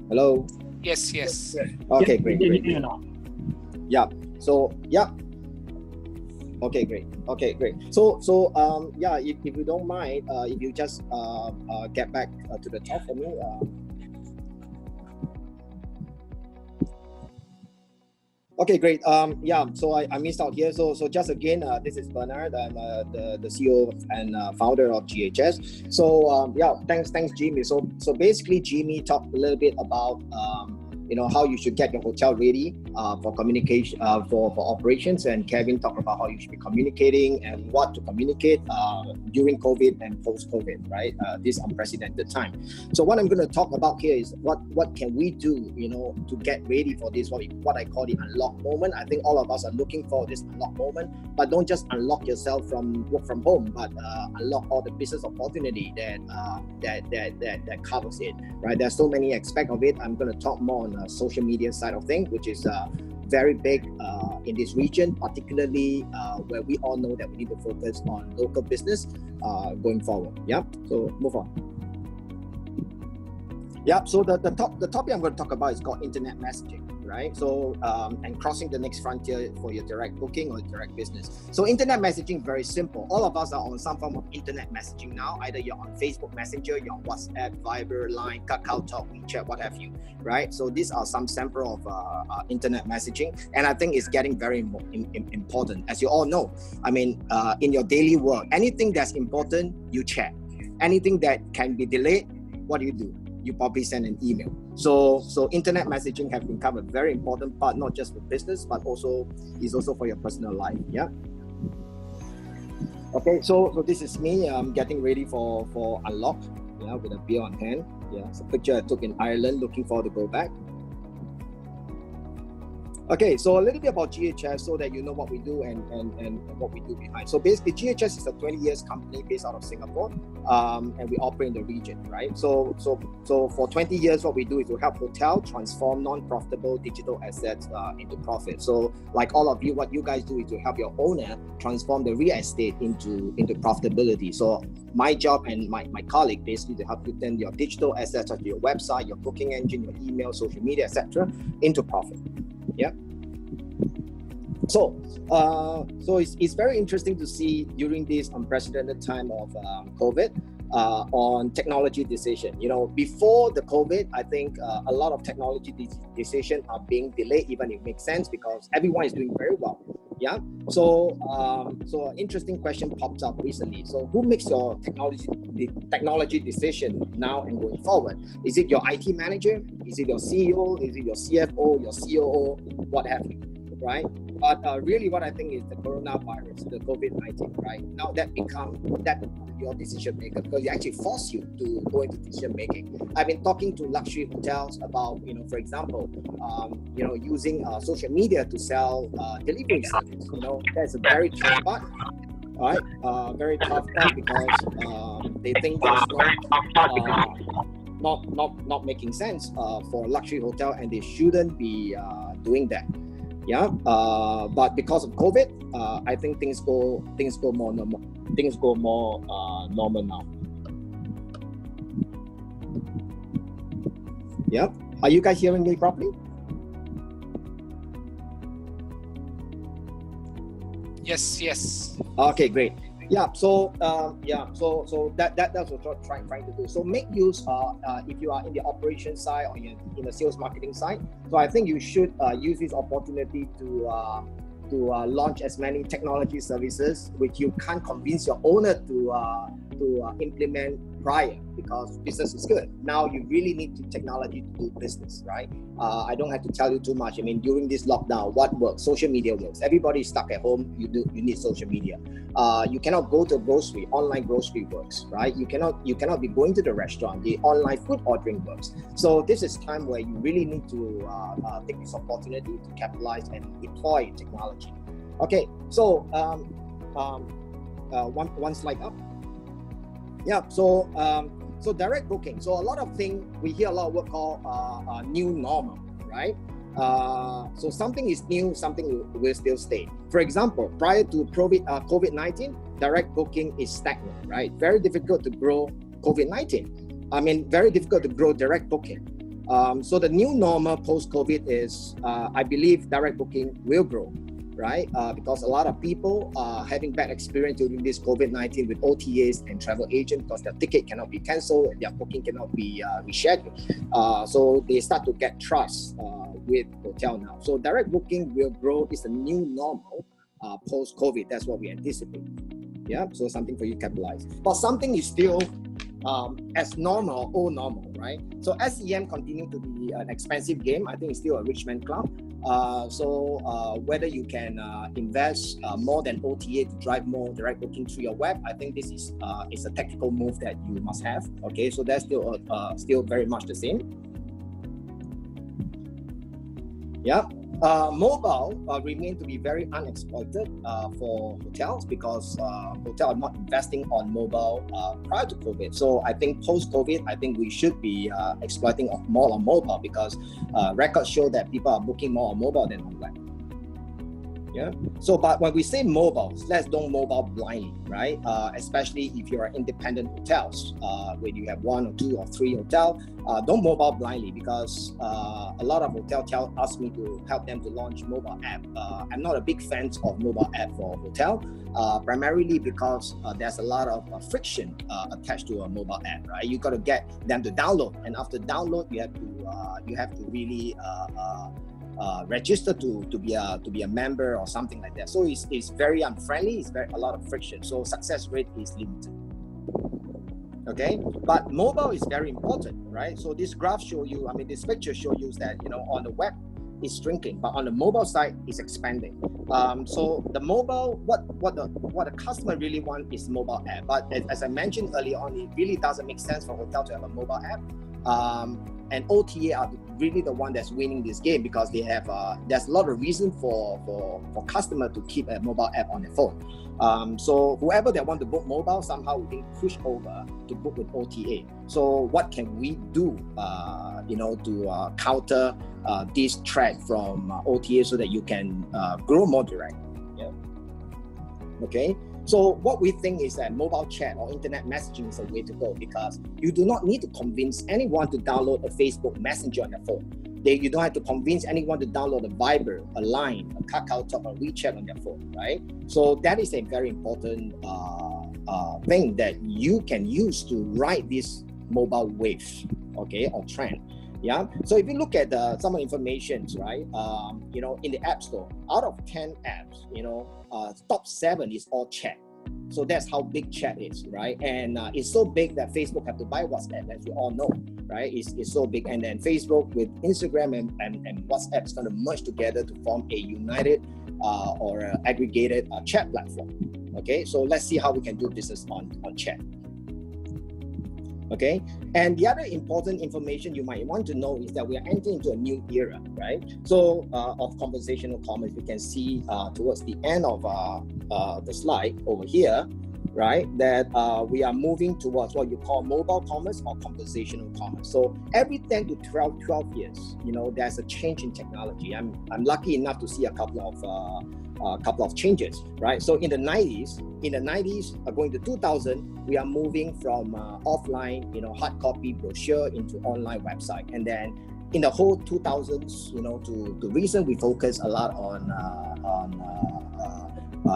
Hello? Yes, yes. Okay, Yes, great, we great. can hear you now. Yeah, so, yeah. Okay, great. Okay, great. So, yeah, if you don't mind, if you just get back to the top for me. Okay, great. Yeah, so I missed out here. So just again, this is Bernard. I'm the CEO and founder of GHS. So yeah, thanks Jimmy. So basically, Jimmy talked a little bit about how you should get your hotel ready for communication, for operations, and Kevin talked about how you should be communicating and what to communicate during COVID and post-COVID, right? This unprecedented time. So what I'm going to talk about here is what can we do, to get ready for this, what I call the unlock moment. I think all of us are looking for this unlock moment, but don't just unlock yourself from work from home, but unlock all the business opportunity that covers it, right? There's so many aspects of it. I'm going to talk more on social media side of things, which is very big in this region, particularly where we all know that we need to focus on local business going forward. Yeah, so move on. Yeah, so the topic I'm going to talk about is called internet messaging, right? So and crossing the next frontier for your direct booking or direct business. So internet messaging, very simple. All of us are on some form of internet messaging now. Either you're on Facebook Messenger, you're on WhatsApp, Viber, Line, KakaoTalk, WeChat, what have you, right? So these are some sample of internet messaging, and I think it's getting very important. As you all know, I mean, in your daily work, anything that's important, you check. Anything that can be delayed, what do? You probably send an email. So internet messaging has become a very important part, not just for business, but also for your personal life. Yeah. Okay, so this is me. I'm getting ready for unlock. Yeah, with a beer on hand. Yeah, it's a picture I took in Ireland. Looking forward to go back. Okay, so a little bit about GHS so that you know what we do and what we do behind. So basically, GHS is a 20 years company based out of Singapore, and we operate in the region, right? So for 20 years, what we do is to help hotels transform non-profitable digital assets into profit. So like all of you, what you guys do is to help your owner transform the real estate into profitability. So my job and my colleague basically to help you turn your digital assets, such as your website, your booking engine, your email, social media, etc., into profit. Yeah. So it's very interesting to see during this unprecedented time of COVID on technology decision. Before the COVID, I think a lot of technology decisions are being delayed, even if it makes sense because everyone is doing very well. Yeah. So an interesting question popped up recently. So who makes your technology decision now and going forward? Is it your IT manager? Is it your CEO? Is it your CFO? Your COO? What have you? Right? But really what I think is the coronavirus, the COVID-19, right? Now that becomes your decision maker because it actually force you to go into decision making. I've been talking to luxury hotels about, for example, using social media to sell delivery service. That's a very tough part. All right, very tough part because they think that's not making sense for a luxury hotel, and they shouldn't be doing that. Yeah, but because of COVID, I think things go more normal. Things go more normal now. Yeah, are you guys hearing me properly? Yes. Okay, great. Yeah. So So that's what we're trying to do. So make use. If you are in the operation side or in the sales marketing side, so I think you should use this opportunity to launch as many technology services which you can't convince your owner to implement prior, because business is good. Now you really need technology to do business, right? I don't have to tell you too much. I mean, during this lockdown, what works? Social media works. Everybody's stuck at home. You need social media. You cannot go to a grocery. Online grocery works, right? You cannot be going to the restaurant. The online food ordering works. So this is time where you really need to take this opportunity to capitalize and deploy technology. Okay, so one slide up. Yeah, so direct booking. So a lot of things, we hear a lot of word called new normal, right? So something is new, something will still stay. For example, prior to COVID-19, direct booking is stagnant, right? Very difficult to grow COVID-19. I mean, very difficult to grow direct booking. So the new normal post-COVID is, I believe direct booking will grow, right? Because a lot of people are having bad experience during this COVID-19 with OTAs and travel agents, because their ticket cannot be cancelled, their booking cannot be rescheduled. So they start to get trust with hotel now. So direct booking will grow. It's the new normal post-COVID. That's what we anticipate. Yeah, so something for you to capitalize. But something is still as normal, old normal, right? So SEM continue to be an expensive game. I think it's still a rich man club. So whether you can invest more than OTA to drive more direct booking through your web, I think this is a tactical move that you must have. Okay, so that's still very much the same. Yeah. Mobile remain to be very unexploited for hotels, because hotels are not investing on mobile prior to COVID. So I think post-COVID, I think we should be exploiting more on mobile, because records show that people are booking more on mobile than on web. Yeah. So, but when we say mobile, let's don't mobile blindly, right? Especially if you're independent hotels, where you have 1 or 2 or 3 hotels, don't mobile blindly, because a lot of hotels ask me to help them to launch mobile app. I'm not a big fan of mobile app for hotel, primarily because there's a lot of friction attached to a mobile app, right? You got to get them to download, and after download, you have to really register to be a member or something like that. So it's very unfriendly. It's a lot of friction. So success rate is limited. Okay, but mobile is very important, right? So this graph show you, I mean, this picture show you that, you know, on the web it's shrinking, but on the mobile side it's expanding. So the mobile, what the customer really want is mobile app. But as I mentioned earlier on, it really doesn't make sense for a hotel to have a mobile app. And OTA are really the one that's winning this game, because they have there's a lot of reason for customer to keep a mobile app on their phone. So whoever that want to book mobile, somehow we can push over to book with OTA. So what can we do, to counter this threat from OTA, so that you can grow more direct? Yeah. Okay. So what we think is that mobile chat or internet messaging is a way to go, because you do not need to convince anyone to download a Facebook Messenger on their phone. You don't have to convince anyone to download a Viber, a Line, a KakaoTalk, or WeChat on their phone, right? So that is a very important thing that you can use to ride this mobile wave, okay, or trend. Yeah. So if you look at some of the information, right? In the App Store, out of 10 apps, top 7 is all chat. So that's how big chat is, right? And it's so big that Facebook have to buy WhatsApp, as we all know, right? It's so big, and then Facebook with Instagram and WhatsApp is going to merge together to form a united or aggregated chat platform. Okay, so let's see how we can do business on chat. Okay, and the other important information you might want to know is that we are entering into a new era, right? So of conversational commerce, you can see towards the end of the slide over here, right, that we are moving towards what you call mobile commerce or conversational commerce. So every 10 to 12 years, there's a change in technology. I'm lucky enough to see a couple of changes, right? So in the 90s, going to 2000, we are moving from offline, hard copy brochure into online website. And then in the whole 2000s, to recent, we focus a lot on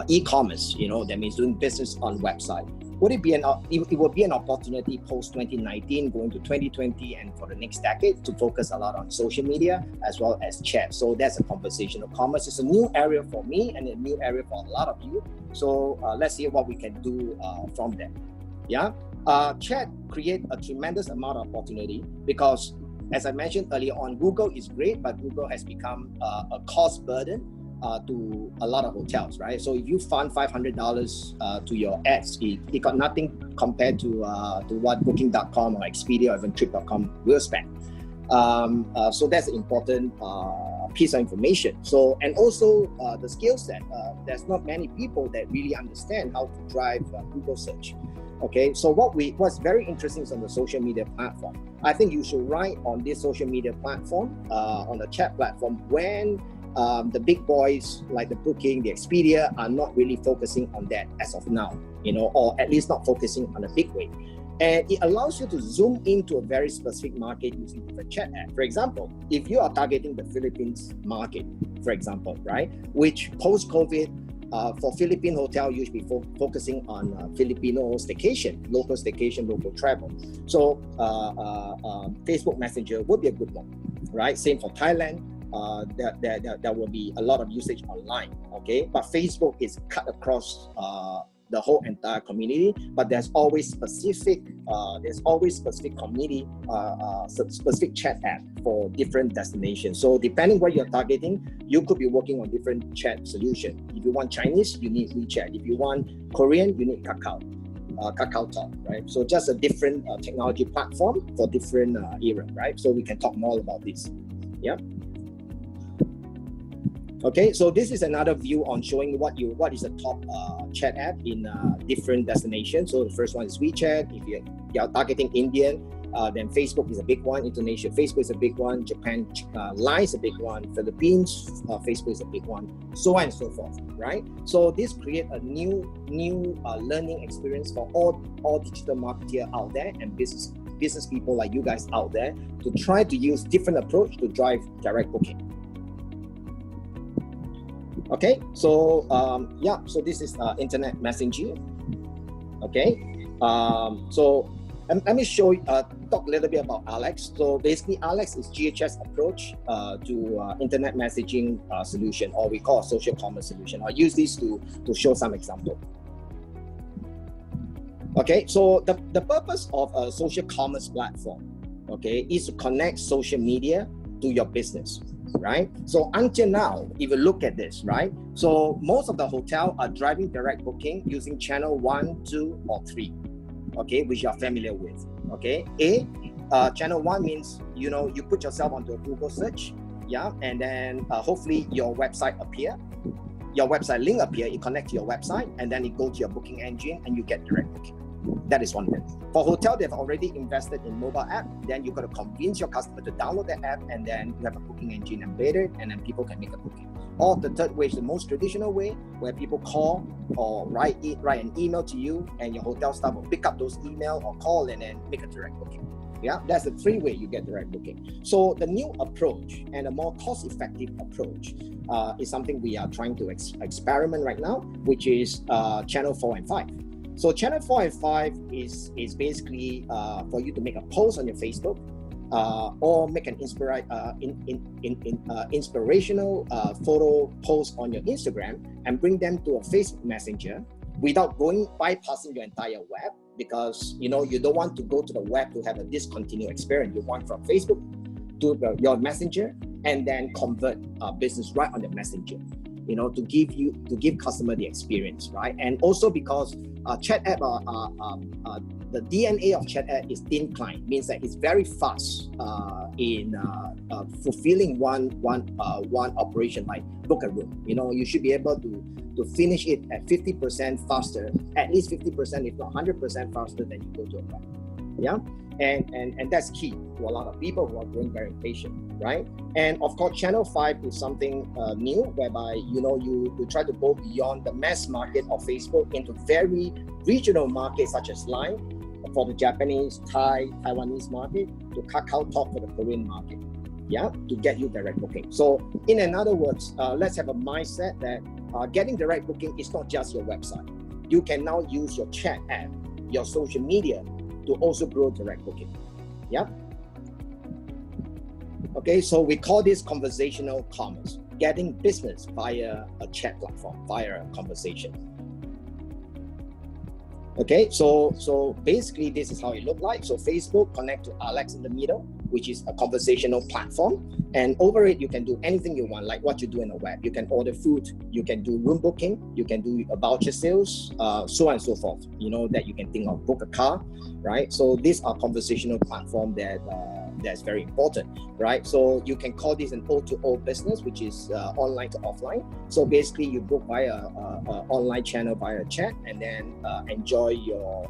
e-commerce, that means doing business on website. Would it be it would be an opportunity post 2019 going to 2020 and for the next decade to focus a lot on social media as well as chat. So that's a conversational commerce. It's a new area for me and a new area for a lot of you. So let's see what we can do from there. Yeah, chat create a tremendous amount of opportunity because, as I mentioned earlier on, Google is great, but Google has become a cost burden to a lot of hotels, right? So if you fund $500 to your ads, it got nothing compared to what Booking.com or Expedia or even Trip.com will spend. So that's an important piece of information. So, and also the skill set. There's not many people that really understand how to drive Google search. Okay, so what's very interesting is on the social media platform. I think you should write on this social media platform, on the chat platform, when the big boys like the Booking, the Expedia are not really focusing on that as of now, or at least not focusing on a big way. And it allows you to zoom into a very specific market using different chat app. For example, if you are targeting the Philippines market, for example, right, which post-COVID, for Philippine hotel, you should be focusing on Filipino staycation, local travel. So Facebook Messenger would be a good one, right? Same for Thailand. There will be a lot of usage online, okay? But Facebook is cut across the whole entire community, but there's always specific community, specific chat app for different destinations. So depending what you're targeting, you could be working on different chat solution. If you want Chinese, you need WeChat. If you want Korean, you need Kakao Talk, right? So just a different technology platform for different era, right? So we can talk more about this. Yeah. Okay, so this is another view on showing what is the top chat app in different destinations. So the first one is WeChat. If you're targeting Indian, then Facebook is a big one. Indonesia, Facebook is a big one. Japan, Line is a big one. Philippines, Facebook is a big one. So on and so forth, right? So this create a new learning experience for all digital marketeers out there and business people like you guys out there to try to use different approach to drive direct booking. Okay, so so this is internet messaging. Okay, so let me show you, talk a little bit about Alex. So basically, Alex is GHS approach to internet messaging solution, or we call a social commerce solution. I'll use this to show some example. Okay, so the purpose of a social commerce platform, okay, is to connect social media to your business. Right? So until now, if you look at this, right? So most of the hotel are driving direct booking using channel 1, 2, or 3, okay, which you are familiar with, okay? Channel 1 means, you put yourself onto a Google search, yeah, and then hopefully your website link appear, it connect to your website, and then it go to your booking engine and you get direct booking. That is one way. For hotel, they've already invested in mobile app. Then you've got to convince your customer to download the app, and then you have a booking engine embedded, and then people can make a booking. Or the third way is the most traditional way, where people call or write an email to you, and your hotel staff will pick up those email or call and then make a direct booking. Yeah, that's the three way you get direct booking. So the new approach and a more cost-effective approach is something we are trying to experiment right now, which is channel 4 and 5. So channel 4 and 5 is basically for you to make a post on your Facebook or make an inspirational photo post on your Instagram and bring them to a Facebook Messenger without bypassing your entire web, because you don't want to go to the web to have a discontinued experience. You want from Facebook to your Messenger and then convert business right on the Messenger. To give customer the experience, right? And also because chat app, the DNA of chat app is thin client, means that it's very fast in fulfilling one operation, like book a room. You should be able to finish it at 50% faster, at least 50%, if not 100% faster than you go to a web. Yeah, and that's key to a lot of people who are growing very impatient, right? And of course, channel 5 is something new, whereby you try to go beyond the mass market of Facebook into very regional markets such as Line for the Japanese, Taiwanese market, to Kakao Talk for the Korean market, yeah, to get you direct booking. So in other words, let's have a mindset that getting direct booking is not just your website. You can now use your chat app, your social media to also grow direct booking. Yeah. Okay, so we call this conversational commerce, getting business via a chat platform, via a conversation. Okay, so basically this is how it looked like. So Facebook connect to Alex in the middle, which is a conversational platform, and over it you can do anything you want, like what you do in the web. You can order food, you can do room booking, you can do a voucher sales, so on and so forth. You know, that you can think of, book a car, right? So these are conversational platform that that's very important, right? So you can call this an O2O business, which is online to offline. So basically you book via online channel via chat, and then enjoy your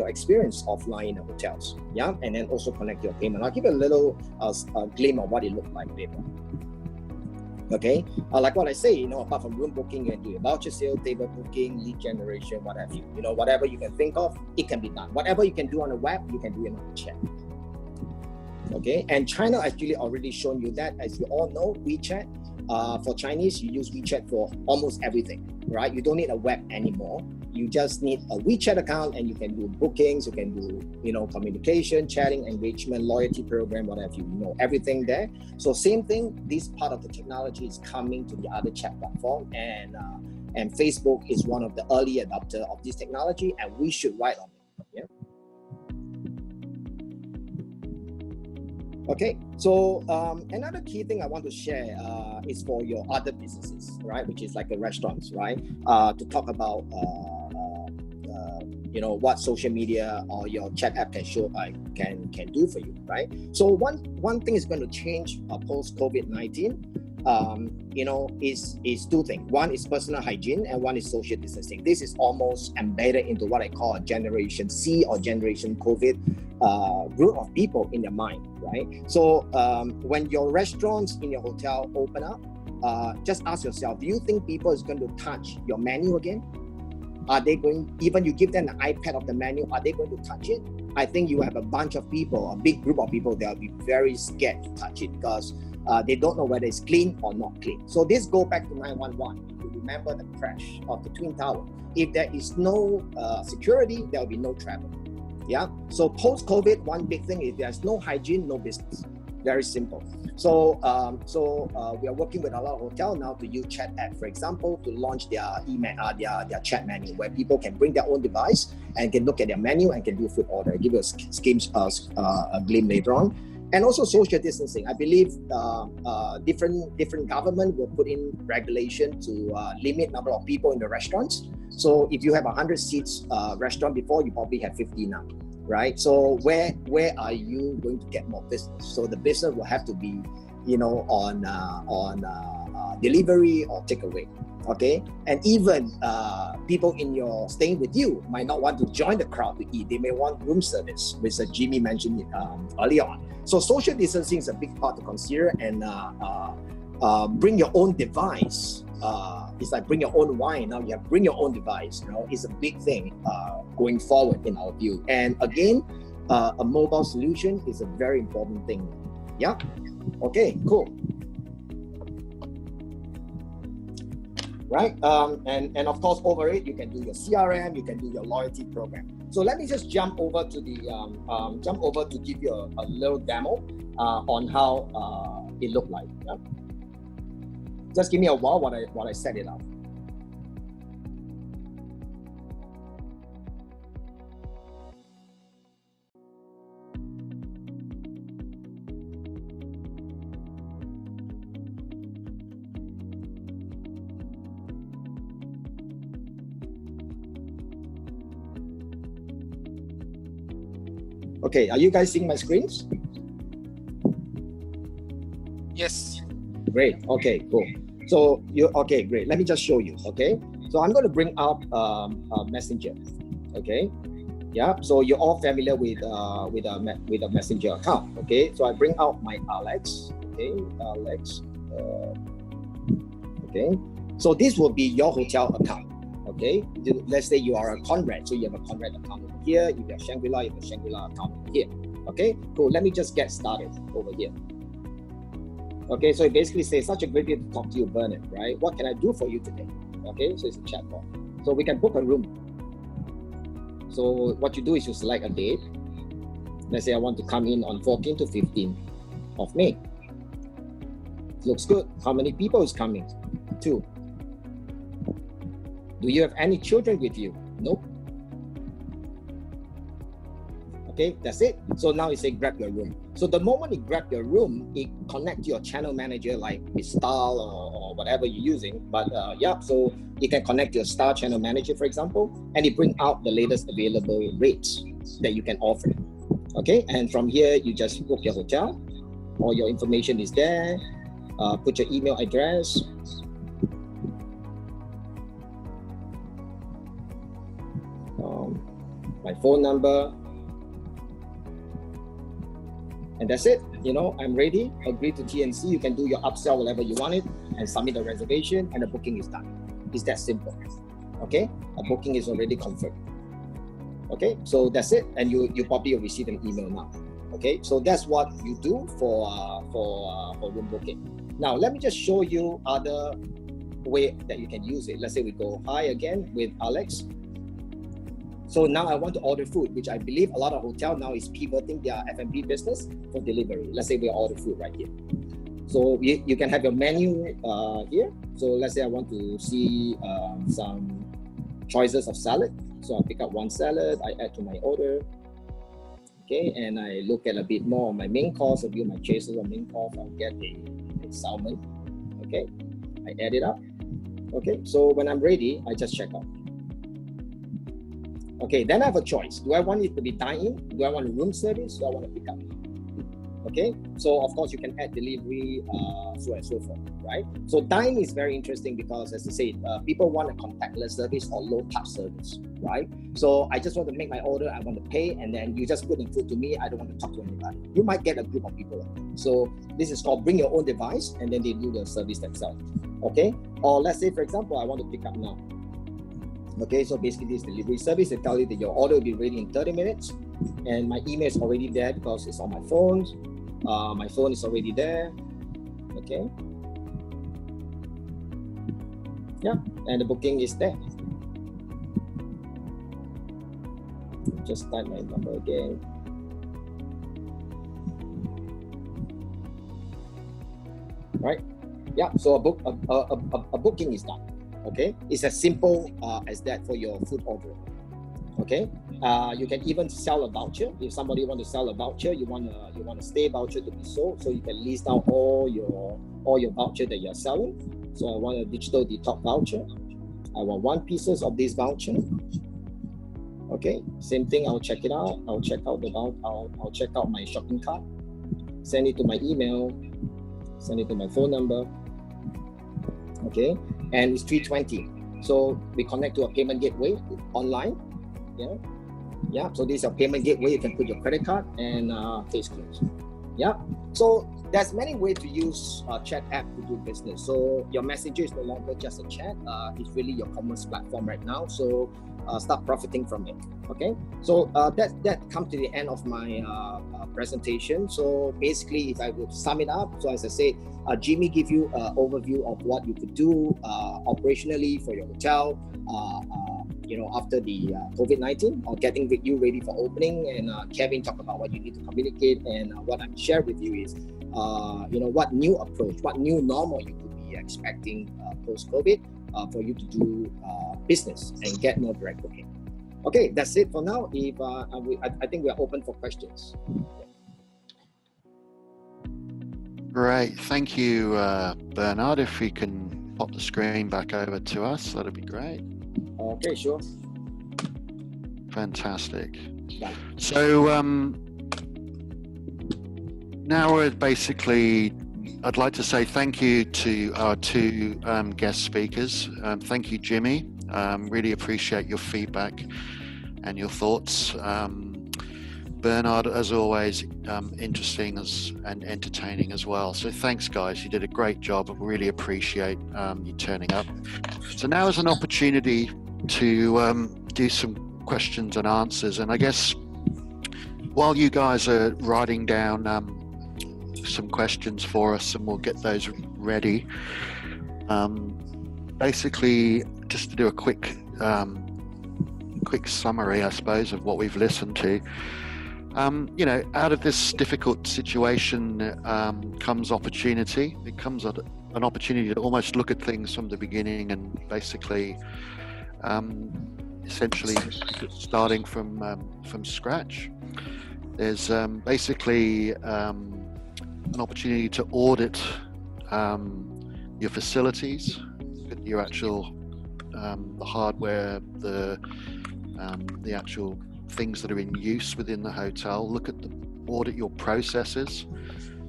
experience offline in the hotels. Yeah, and then also connect your payment. I'll give you a little glimpse of what it looked like later. Okay, like what I say, you know, apart from room booking, you can do a voucher sale, table booking, lead generation, what have you. You know, whatever you can think of, it can be done. Whatever you can do on the web, you can do it on the chat. Okay, and China actually already shown you that. As you all know, WeChat, for Chinese, you use WeChat for almost everything, right? You don't need a web anymore. You just need a WeChat account, and you can do bookings, you can do, you know, communication, chatting, engagement, loyalty program, whatever, you know, everything there. So same thing, this part of the technology is coming to the other chat platform, and Facebook is one of the early adopter of this technology, and we should ride on it. Yeah. Okay, so another key thing I want to share is for your other businesses, right? Which is like the restaurants, right? To talk about you know, what social media or your chat app can show, can do for you, right? So one thing is going to change post COVID-19. You know, is two things. One is personal hygiene, and one is social distancing. This is almost embedded into what I call a Generation C or Generation COVID group of people in their mind, right? So when your restaurants in your hotel open up, just ask yourself, do you think people is going to touch your menu again? Are they going, even you give them an iPad of the menu, are they going to touch it? I think you have a bunch of people, a big group of people, they'll be very scared to touch it because they don't know whether it's clean or not clean. So this go back to 911. If you remember the crash of the Twin Tower, if there is no security, there will be no travel. Yeah. So post-COVID, one big thing is there's no hygiene, no business. Very simple. So we are working with a lot of hotels now to use chat app, for example, to launch their their chat menu, where people can bring their own device and can look at their menu and can do food order. I'll give you a glimpse later on. And also social distancing. I believe different government will put in regulation to limit number of people in the restaurants. So if you have 100 seats restaurant before, you probably have 50 now, right? So where are you going to get more business? So the business will have to be, you know, on delivery or takeaway. Okay, and even people in your staying with you might not want to join the crowd to eat. They may want room service, which Jimmy mentioned earlier on. So social distancing is a big part to consider, and bring your own device. It's like bring your own wine. Now you have bring your own device. You know, it's a big thing going forward in our view. And again, a mobile solution is a very important thing. Yeah. Okay. Cool. Right, and of course over it you can do your CRM, you can do your loyalty program. So let me just jump over to the give you a little demo on how it looked like. Yeah? Just give me a while while I set it up. Okay, are you guys seeing my screens? Yes. Great. Okay, cool. So okay, great. Let me just show you. Okay, so I'm going to bring up Messenger. Okay, yeah. So you're all familiar with a Messenger account. Okay, so I bring out my Alex. Okay, Alex. Okay, so this will be your hotel account. Okay, let's say you are a Conrad, so you have a Conrad account over here. If you have Shangri-La, you have a Shangri-La account over here. Okay, cool. Let me just get started over here. Okay, so it basically says, such a great day to talk to you, Bernard, right? What can I do for you today? Okay, so it's a chatbot. So we can book a room. So what you do is you select a date. Let's say I want to come in on 14 to 15 of May. Looks good. How many people is coming? 2. Do you have any children with you? Nope. Okay, that's it. So now it says grab your room. So the moment you grab your room, it connects to your channel manager like with STAAH or whatever you're using. But yeah, so you can connect to your STAAH channel manager, for example, and it bring out the latest available rates that you can offer. Okay, and from here, you just book your hotel. All your information is there. Put your email address. My phone number. And that's it. You know, I'm ready. Agree to TNC. You can do your upsell whenever you want it and submit the reservation, and the booking is done. It's that simple. Okay, a booking is already confirmed. Okay, so that's it, and you probably will receive an email now. Okay, so that's what you do for room booking. Now let me just show you other way that you can use it. Let's say we go hi again with Alex. So now I want to order food, which I believe a lot of hotels now is pivoting their F&B business for delivery. Let's say we order food right here. So you can have your menu here. So let's say I want to see some choices of salad. So I pick up one salad, I add to my order. Okay, and I look at a bit more on my main course, I view my choices on main course, I'll get a salmon. Okay, I add it up. Okay, so when I'm ready, I just check out. Okay, then I have a choice. Do I want it to be dine-in? Do I want a room service? Do I want to pick up? Okay, so of course you can add delivery, so and so forth, right? So dine is very interesting because, as I said, people want a contactless service or low touch service, right? So I just want to make my order, I want to pay, and then you just put the food to me. I don't want to talk to anybody. You might get a group of people. So this is called bring your own device, and then they do the service themselves. Okay, or let's say, for example, I want to pick up now. Okay, so basically this delivery service, they tell you that your order will be ready in 30 minutes, and my email is already there because it's on my phone. My phone is already there. Okay. Yeah, and the booking is there. Just type my number again. Right? Yeah. So a booking is done. Okay, it's as simple as that for your food order. Okay, you can even sell a voucher. If somebody want to sell a voucher, you want a stay voucher to be sold, so you can list out all your voucher that you're selling. So I want a digital detox voucher. I want 1 pieces of this voucher. Okay, same thing. I'll check it out. I'll check out I'll check out my shopping cart. Send it to my email. Send it to my phone number. Okay, and it's 320. So we connect to a payment gateway online. Yeah. So this is a payment gateway. You can put your credit card and case closed. Yeah. So there's many ways to use chat app to do business. So your messenger is no longer just a chat. It's really your commerce platform right now. So start profiting from it. Okay. So that comes to the end of my presentation. So basically, if I would sum it up, so as I said, Jimmy give you an overview of what you could do operationally for your hotel. After the COVID-19 or getting you ready for opening, and Kevin talked about what you need to communicate, and what I'm sharing with you is, what new approach, what new normal you could be expecting post-COVID for you to do business and get more direct booking. Okay, that's it for now. I think we are open for questions. Great, thank you, Bernard. If we can pop the screen back over to us, that'd be great. Okay, sure. Fantastic. Bye. So now we're basically, I'd like to say thank you to our 2 guest speakers. Thank you, Jimmy. Really appreciate your feedback and your thoughts. Bernard, as always, interesting and entertaining as well. So thanks, guys. You did a great job. I really appreciate you turning up. So now is an opportunity to do some questions and answers. And I guess while you guys are writing down some questions for us, and we'll get those ready. Basically, just to do a quick summary, I suppose, of what we've listened to. Out of this difficult situation comes opportunity. It comes an opportunity to almost look at things from the beginning and basically, essentially, starting from scratch. There's basically an opportunity to audit your facilities, your actual the hardware, the actual things that are in use within the hotel. Audit your processes.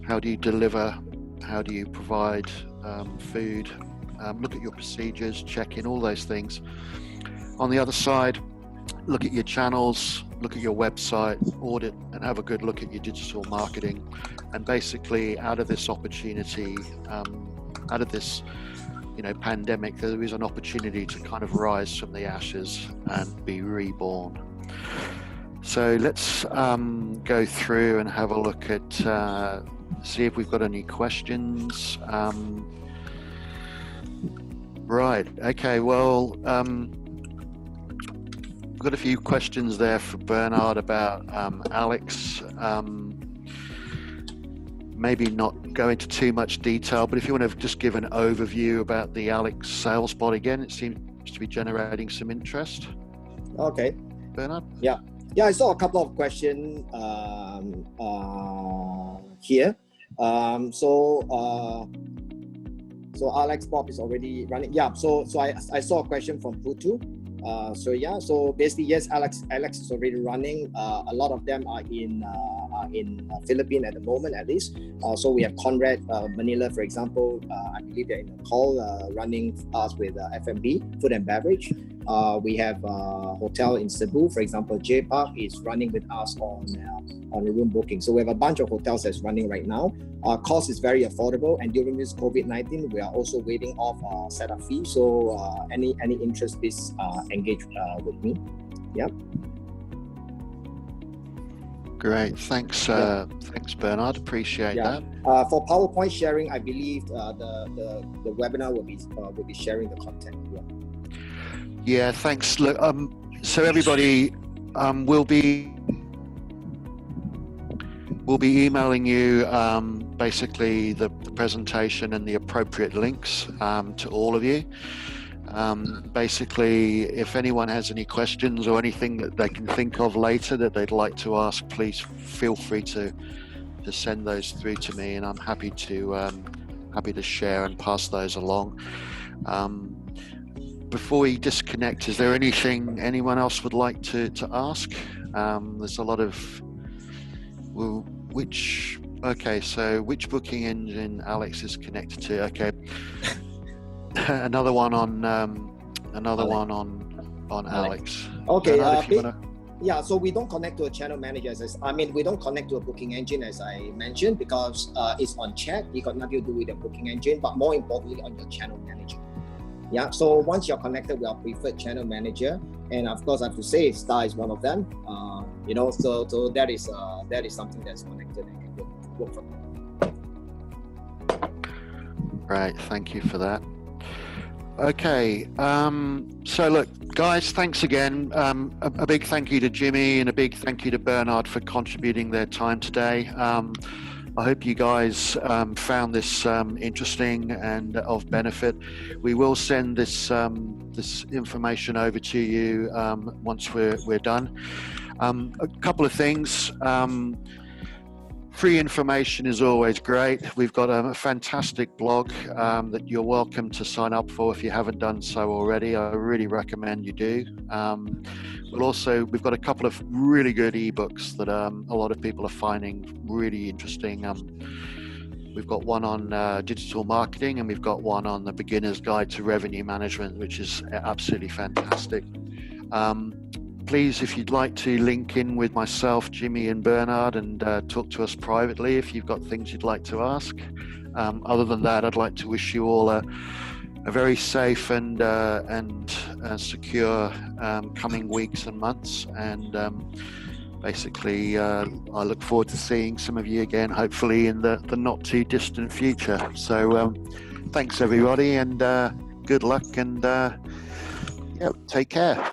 How do you deliver? How do you provide food? Look at your procedures, check in all those things. On the other side, look at your channels, look at your website, audit and have a good look at your digital marketing. And basically, out of this opportunity, out of this pandemic, there is an opportunity to kind of rise from the ashes and be reborn. So let's go through and have a look at, see if we've got any questions. Right, okay, well, we've got a few questions there for Bernard about Alex. Maybe not go into too much detail, but if you want to just give an overview about the Alex sales bot again, it seems to be generating some interest. Okay. Bernard? Yeah, I saw a couple of questions here. So Alex Bob is already running. Yeah, so I saw a question from Putu. So basically, yes, Alex is already running. A lot of them are in Philippines at the moment, at least. So we have Conrad Manila, for example. I believe they're in the call running us with F&B, food and beverage. We have a hotel in Cebu, for example. J Park is running with us on the room booking. So we have a bunch of hotels that's running right now. Our cost is very affordable, and during this COVID-19, we are also waiving off our setup fee. So any interest, please engage with me. Yeah. Great, thanks, thanks Bernard. Appreciate that. For PowerPoint sharing, I believe the webinar will be sharing the content. Yeah, thanks. Look, so everybody, we'll be emailing you basically the presentation and the appropriate links to all of you. Basically, if anyone has any questions or anything that they can think of later that they'd like to ask, please feel free to send those through to me, and I'm happy to share and pass those along. Before we disconnect, is there anything anyone else would like to ask? There's a lot of which booking engine Alex is connected to? Okay. Another one on Alex. Okay. Yeah, so we don't connect to a channel manager. We don't connect to a booking engine, as I mentioned, because it's on chat. It got nothing to do with the booking engine, but more importantly, on your channel manager. Yeah. So once you're connected with our preferred channel manager, and of course I have to say STAAH is one of them. So that is something that's connected and can work from there. Right. Thank you for that. Okay, so look, guys, thanks again. A big thank you to Jimmy and a big thank you to Bernard for contributing their time today. I hope you guys found this interesting and of benefit. We will send this this information over to you once we're done. A couple of things. Free information is always great. We've got a fantastic blog that you're welcome to sign up for if you haven't done so already. I really recommend you do. We've got a couple of really good ebooks that a lot of people are finding really interesting. We've got one on digital marketing, and we've got one on the beginner's guide to revenue management, which is absolutely fantastic. Please, if you'd like to link in with myself, Jimmy and Bernard, and talk to us privately if you've got things you'd like to ask. Other than that, I'd like to wish you all a very safe and secure coming weeks and months. And basically, I look forward to seeing some of you again, hopefully in the not too distant future. So thanks everybody, and good luck, and take care.